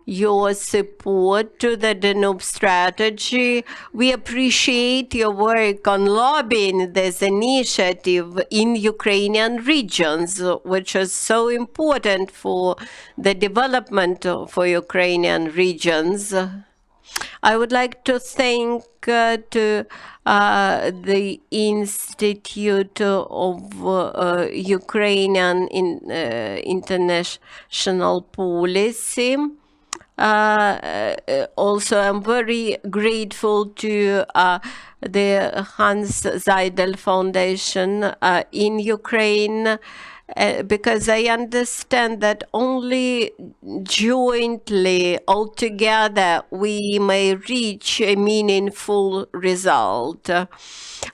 your support to the Danube strategy. We appreciate your work on lobbying this initiative in Ukrainian regions, which is so important for the development for Ukrainian regions. I would like to thank the Institute of Ukrainian International Policy. Also, I'm very grateful to the Hans Seidel Foundation in Ukraine, because I understand that only jointly, all together, we may reach a meaningful result.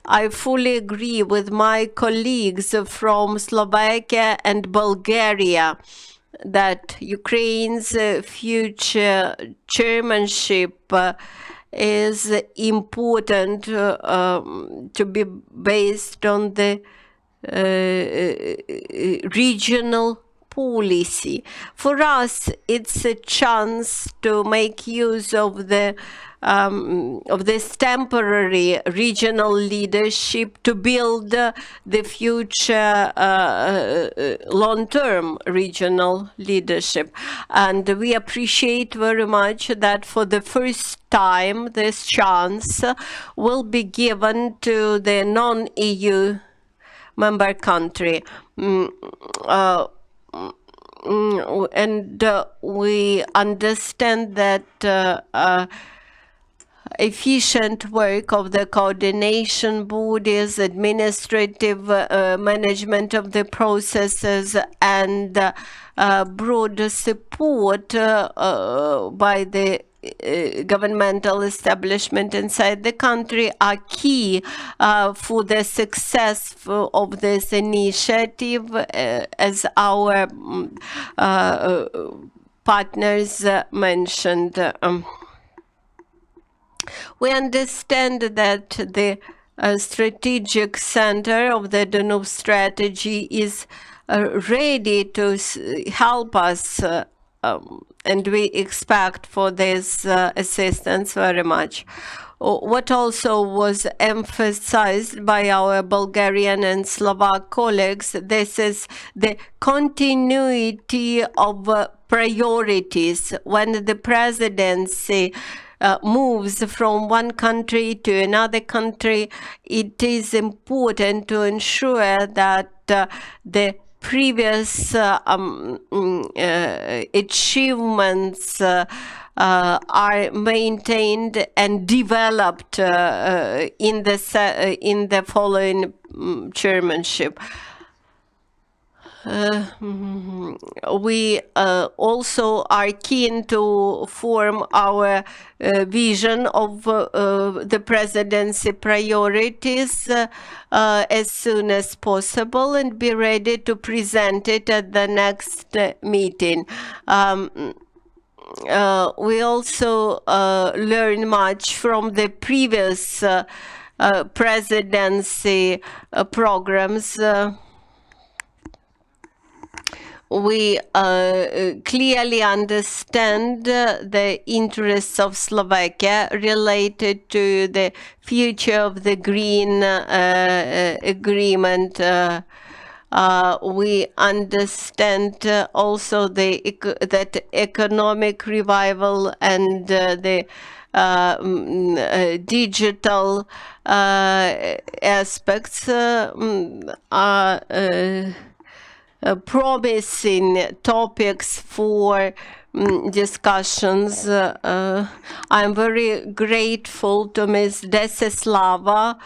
I fully agree with my colleagues from Slovakia and Bulgaria that Ukraine's future chairmanship is important to be based on the regional policy. For us, it's a chance to make use of this temporary regional leadership to build the future long-term regional leadership. And we appreciate very much that for the first time this chance will be given to the non-EU member country. And we understand that efficient work of the coordination bodies, administrative management of the processes, and broad support by the governmental establishment inside the country are key for the success of this initiative, as our partners mentioned. We understand that the strategic center of the Danube strategy is ready to help us, and we expect for this assistance very much. What also was emphasized by our Bulgarian and Slovak colleagues, this is the continuity of priorities. When the presidency moves from one country to another country, it is important to ensure that the previous achievements are maintained and developed in the following chairmanship. We also are keen to form our vision of the presidency priorities as soon as possible and be ready to present it at the next meeting. We also learn much from the previous presidency programs. We clearly understand the interests of Slovakia related to the future of the Green Agreement. We understand also that economic revival and the digital aspects are promising topics for discussions. I'm very grateful to Ms. Desislava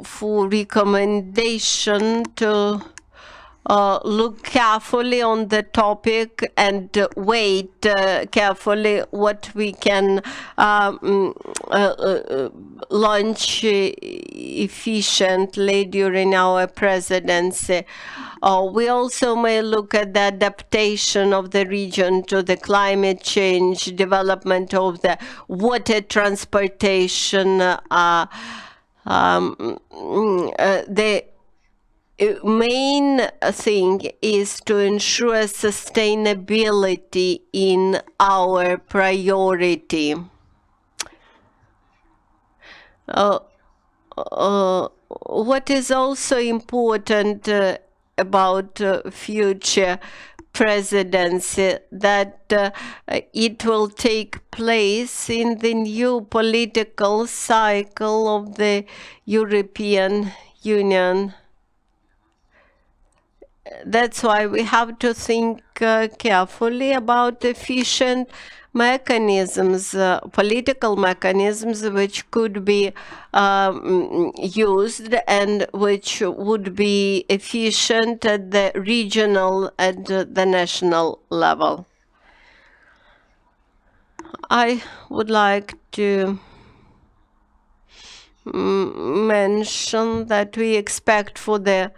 for recommendation to look carefully on the topic and wait carefully what we can launch efficiently during our presidency. We also may look at the adaptation of the region to the climate change, development of the water transportation. The main thing is to ensure sustainability in our priority. What is also important about future presidency, that it will take place in the new political cycle of the European Union. That's why we have to think carefully about efficient mechanisms, political mechanisms which could be used and which would be efficient at the regional and the national level. I would like to mention that we expect for the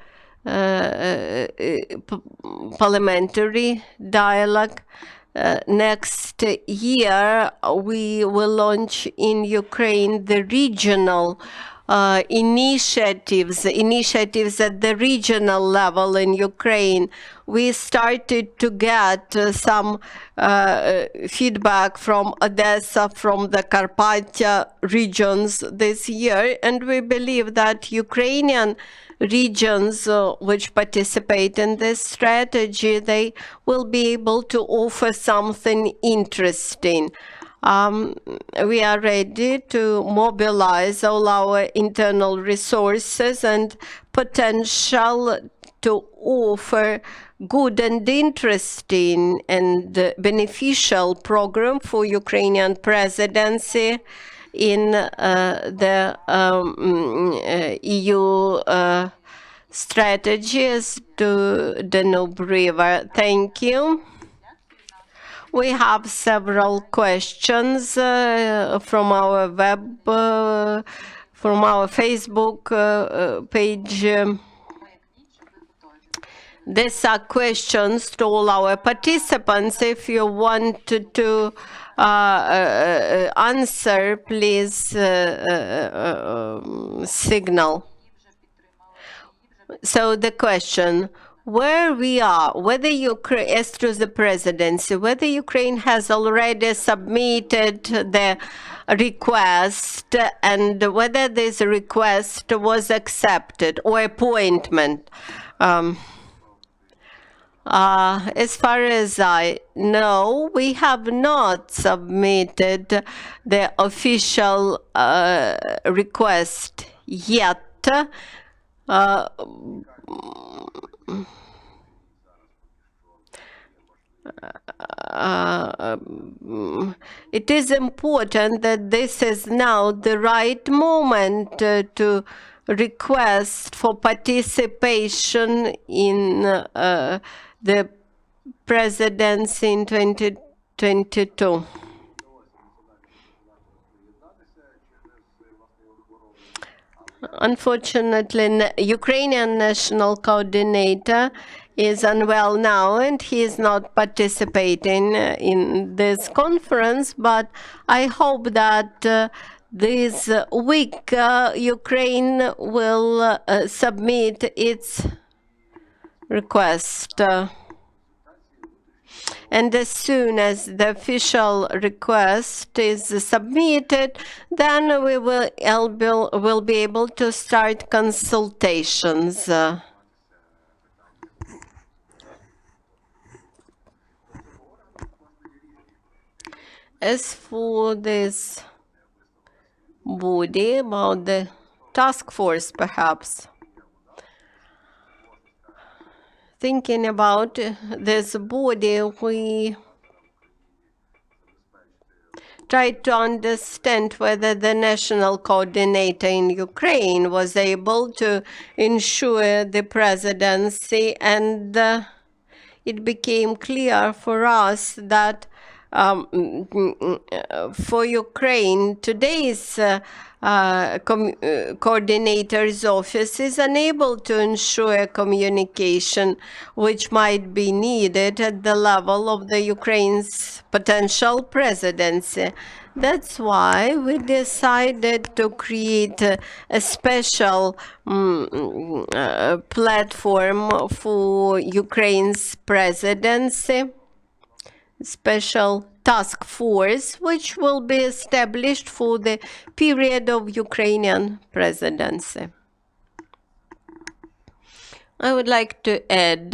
parliamentary dialogue next year, we will launch in Ukraine the regional initiatives at the regional level in Ukraine. We started to get some feedback from Odessa, from the Carpathia regions this year, and we believe that Ukrainian regions which participate in this strategy, they will be able to offer something interesting. We are ready to mobilize all our internal resources and potential to offer good and interesting and beneficial program for Ukrainian presidency in the EU strategies to Danube River. Thank you. We have several questions from our web, from our Facebook page. These are questions to all our participants. If you want to answer, please signal. So the question, where we are, whether Ukraine, as to the presidency, whether Ukraine has already submitted the request and whether this request was accepted or appointment. As far as I know, we have not submitted the official request yet. It is important that this is now the right moment to request for participation in the presidency in 2022. Unfortunately, Ukrainian national coordinator is unwell now and he is not participating in this conference, but I hope that this week Ukraine will submit its request. And as soon as the official request is submitted, then we will be able to start consultations. As for this body, about the task force, perhaps. Thinking about this body, we tried to understand whether the national coordinator in Ukraine was able to ensure the presidency, and it became clear for us that for Ukraine, today's coordinator's office is unable to ensure communication which might be needed at the level of the Ukraine's potential presidency. That's why we decided to create a special platform for Ukraine's presidency, special task force, which will be established for the period of Ukrainian presidency. I would like to add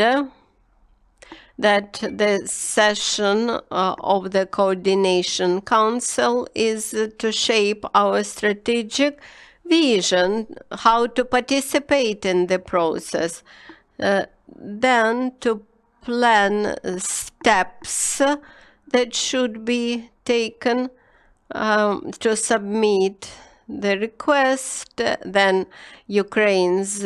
that the session of the Coordination Council is to shape our strategic vision, how to participate in the process, then to plan steps that should be taken to submit the request, then Ukraine's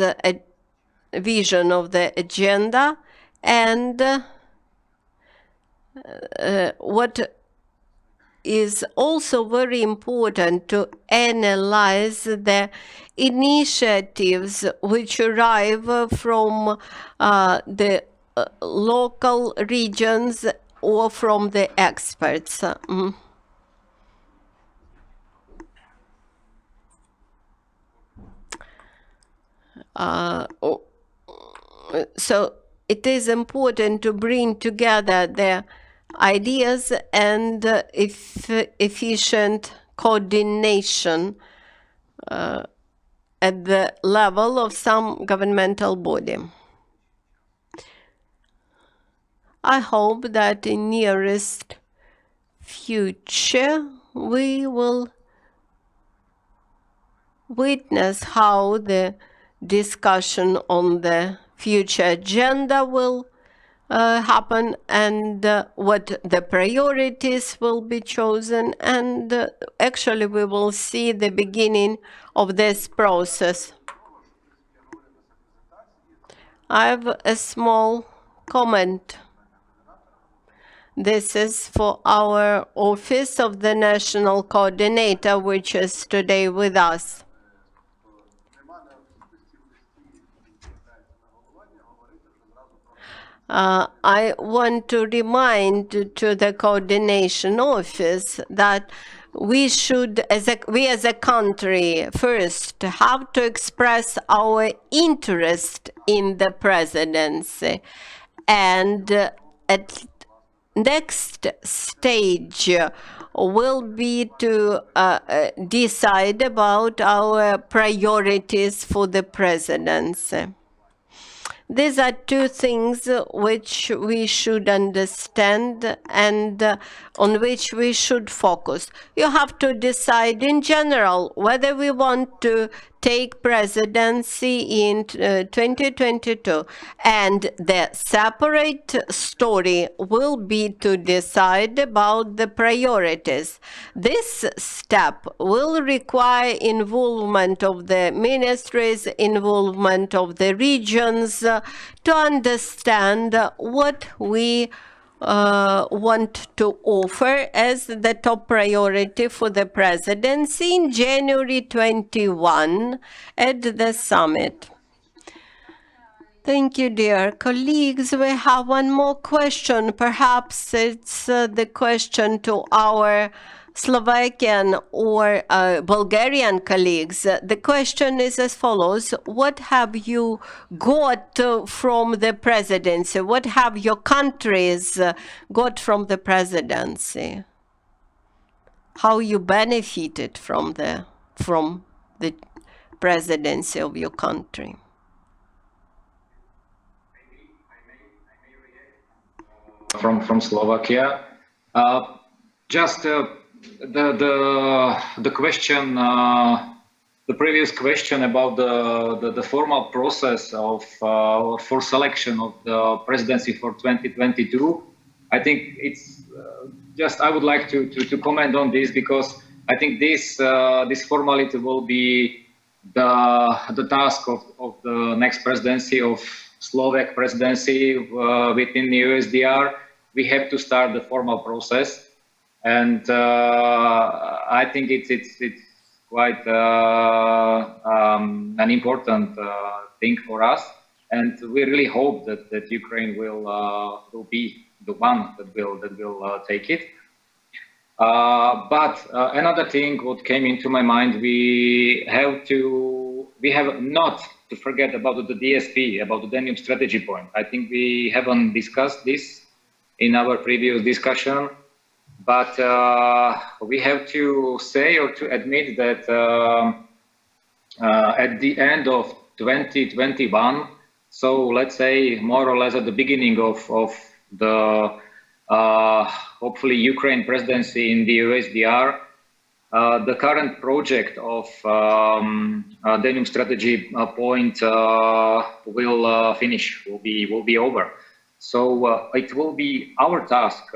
vision of the agenda, and what is also very important to analyze the initiatives which arrive from the local regions or from the experts. So it is important to bring together the ideas and efficient coordination at the level of some governmental body. I hope that in nearest future we will witness how the discussion on the future agenda will happen, and what the priorities will be chosen, and actually we will see the beginning of this process. I have a small comment. This is for our Office of the National Coordinator, which is today with us. I want to remind to the coordination office that we should, as a country, first have to express our interest in the presidency, and at next stage will be to decide about our priorities for the presidency. These are two things which we should understand and on which we should focus. You have to decide in general whether we want to take presidency in 2022, and the separate story will be to decide about the priorities. This step will require involvement of the ministries, involvement of the regions, to understand what we want to offer as the top priority for the presidency in January 21 at the summit. Thank you, dear colleagues. We have one more question. Perhaps it's the question to our Slovakian or Bulgarian colleagues. The question is as follows: what have you got from the presidency? What have your countries got from the presidency? How you benefited from the presidency of your country? From Slovakia. Just the question, the previous question about the formal process of for selection of the presidency for 2022. I think it's just I would like to comment on this, because I think this formality will be the task of the next presidency, of Slovak presidency within the USDR. We have to start the formal process, and I think it's quite an important thing for us, and we really hope that Ukraine will be the one that will take it. But another thing what came into my mind, we have not to forget about the DSP, about the Danube strategy point. I think we haven't discussed this in our previous discussion, but we have to say or to admit that at the end of 2021, so let's say more or less at the beginning of the hopefully Ukraine presidency in the USDR, the current project of Danube strategy point will finish, will be over. So it will be our task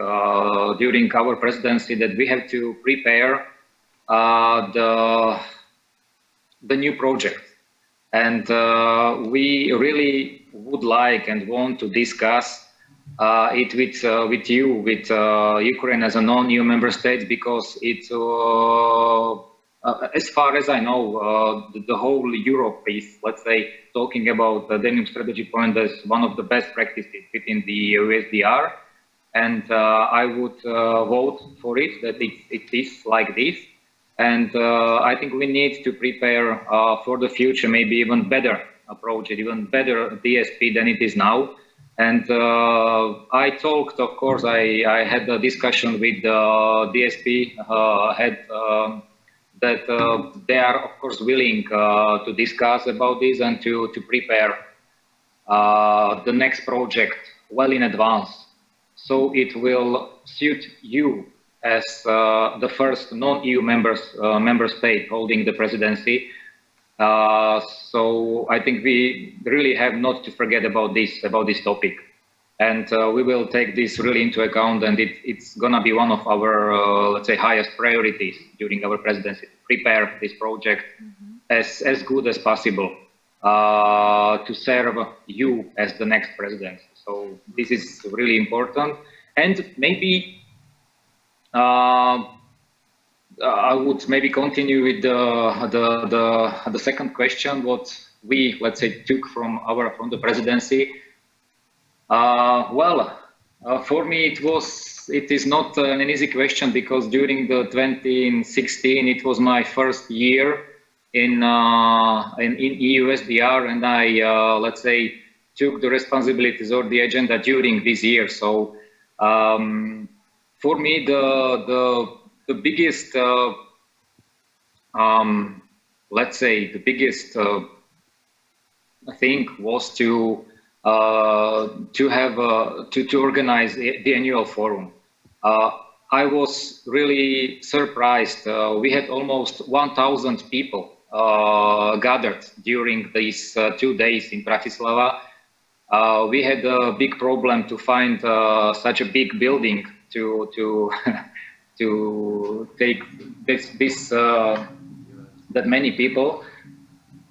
during our presidency that we have to prepare the new project, and we really would like and want to discuss it with you, with Ukraine as a non-EU member state, because it's as far as I know, the whole Europe is, let's say, talking about the Danube strategy point as one of the best practices within the USDR, and I would vote for it, that it is like this. And I think we need to prepare for the future, maybe even better approach, even better DSP than it is now. And I talked, of course, I had a discussion with the DSP head that they are, of course, willing to discuss about this and to prepare the next project well in advance. So it will suit you as the first non-EU member state holding the presidency. So I think we really have not to forget about this topic, and we will take this really into account, and it's gonna be one of our let's say highest priorities during our presidency, to prepare this project as good as possible to serve you as the next president. So this is really important, and maybe I would maybe continue with the second question, what we, let's say, took from the presidency. For me, it is not an easy question because during the 2016, it was my first year in EUSDR, and I, let's say, took the responsibilities or the agenda during this year. So for me, the biggest, let's say, the biggest thing was to organize the annual forum. I was really surprised. We had almost 1,000 people gathered during these 2 days in Bratislava. We had a big problem to find such a big building to to take that many people,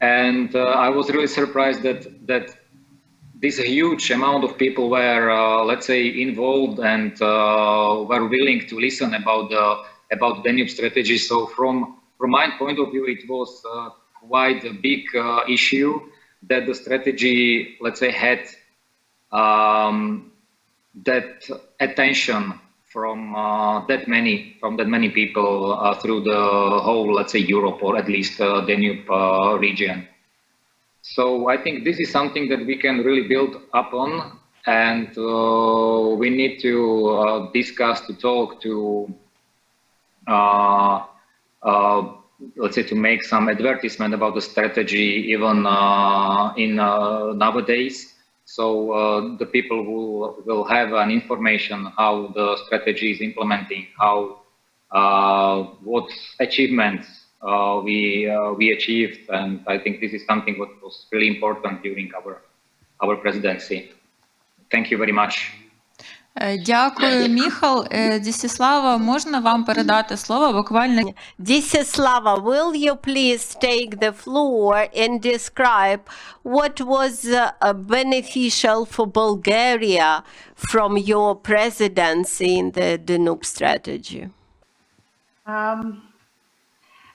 and I was really surprised that this huge amount of people were, let's say, involved and were willing to listen about the Danube strategy. So from my point of view, it was quite a big issue that the strategy, let's say, had that attention from that many people through the whole, let's say, Europe, or at least Danube region. So I think this is something that we can really build upon, and we need to discuss, to talk, to let's say, to make some advertisement about the strategy even in nowadays. So the people will have an information how the strategy is implementing, how what achievements we achieved, and I think this is something what was really important during our presidency. Thank you very much. Дякую, Міхал. Дісіслава, можна вам передати слово буквально? Disislava, will you please take the floor and describe what was beneficial for Bulgaria from your presidency in the Danube strategy?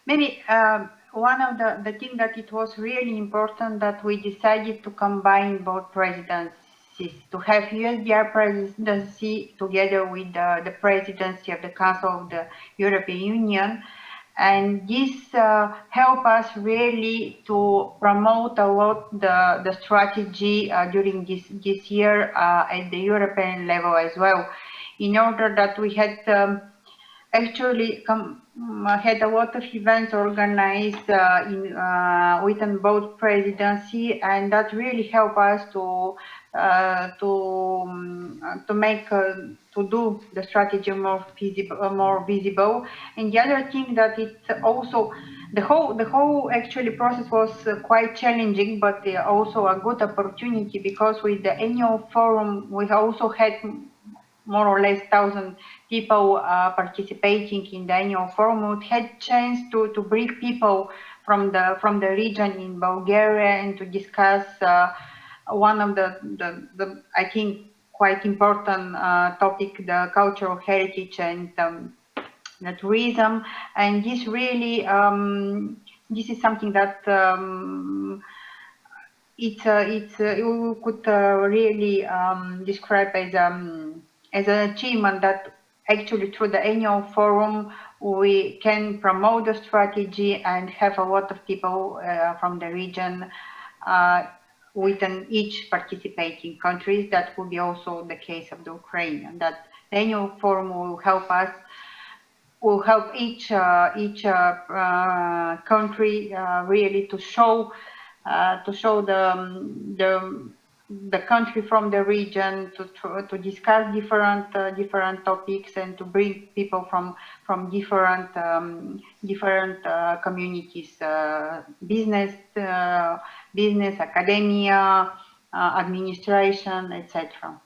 Maybe one of the thing that it was really important that we decided to combine both presidencies, to have USDR presidency together with the presidency of the Council of the European Union. And this helped us really to promote a lot the strategy during this year at the European level as well, in order that we had actually had a lot of events organized within both presidency, and that really helped us to do the strategy more visible. And the other thing that it's also the whole actually process was quite challenging, but also a good opportunity, because with the annual forum we also had more or less 1,000 people participating in the annual forum. We had chance to bring people from the region in Bulgaria and to discuss one of the I think quite important topic, the cultural heritage and the tourism. And this really this is something that we could really describe as an achievement, that actually through the annual forum we can promote the strategy and have a lot of people from the region within each participating countries. That will be also the case of the Ukraine, and that the annual forum will help us, will help each country really to show the country from the region, to discuss different topics and to bring people from different communities, business, academia, administration, etc.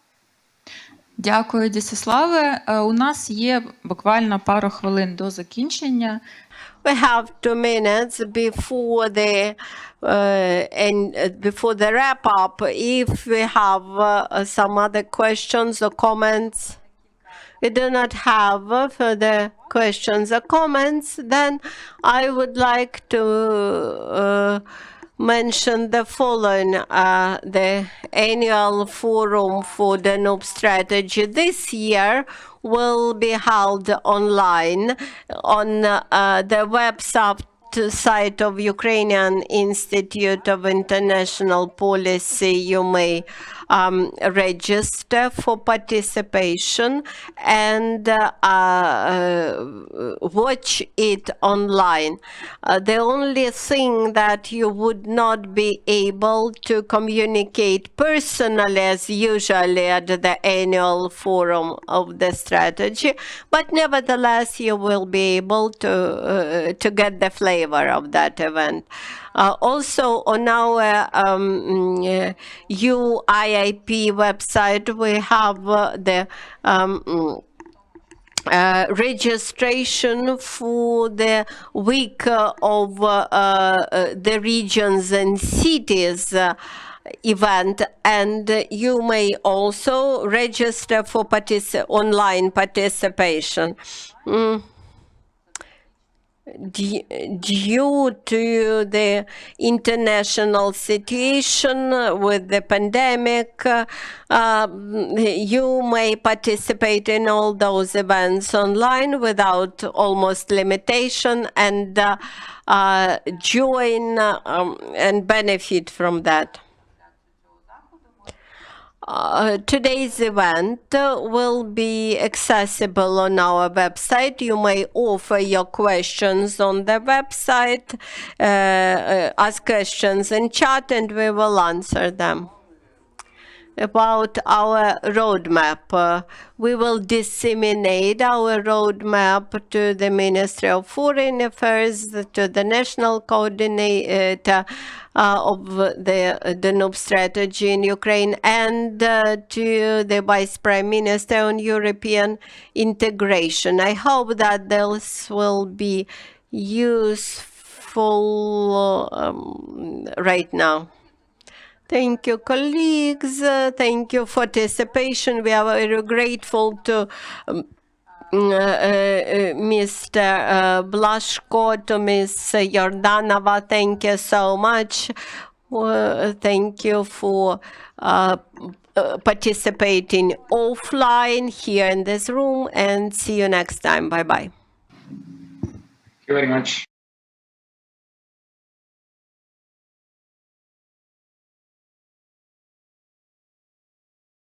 Дякую, Дісіславе. У нас є буквально пару хвилин до закінчення. We have 2 minutes before before the wrap up. If we have some other questions or comments, we do not have further questions or comments, then I would like to mention the following. The annual forum for Danube strategy this year will be held online on the website of Ukrainian Institute of International Policy. You may register for participation and watch it online. The only thing that you would not be able to communicate personally as usually at the annual forum of the strategy, but nevertheless you will be able to get the flavor of that event. Also on our UIIP website we have the registration for the week of the regions and cities event, and you may also register for online participation. Due to the international situation with the pandemic, you may participate in all those events online without almost limitation and join and benefit from that. Today's event will be accessible on our website. You may offer your questions on the website, ask questions in chat, and we will answer them. About our roadmap, we will disseminate our roadmap to the Ministry of Foreign Affairs, to the National Coordinator of the Danube strategy in Ukraine, and to the Vice Prime Minister on European integration. I hope that this will be useful right now. Thank you, colleagues. Thank you for participation. We are very grateful to Mr. Blashko, to Ms. Yordanova. Thank you so much. Thank you for participating offline here in this room, and see you next time. Bye-bye. Thank you very much.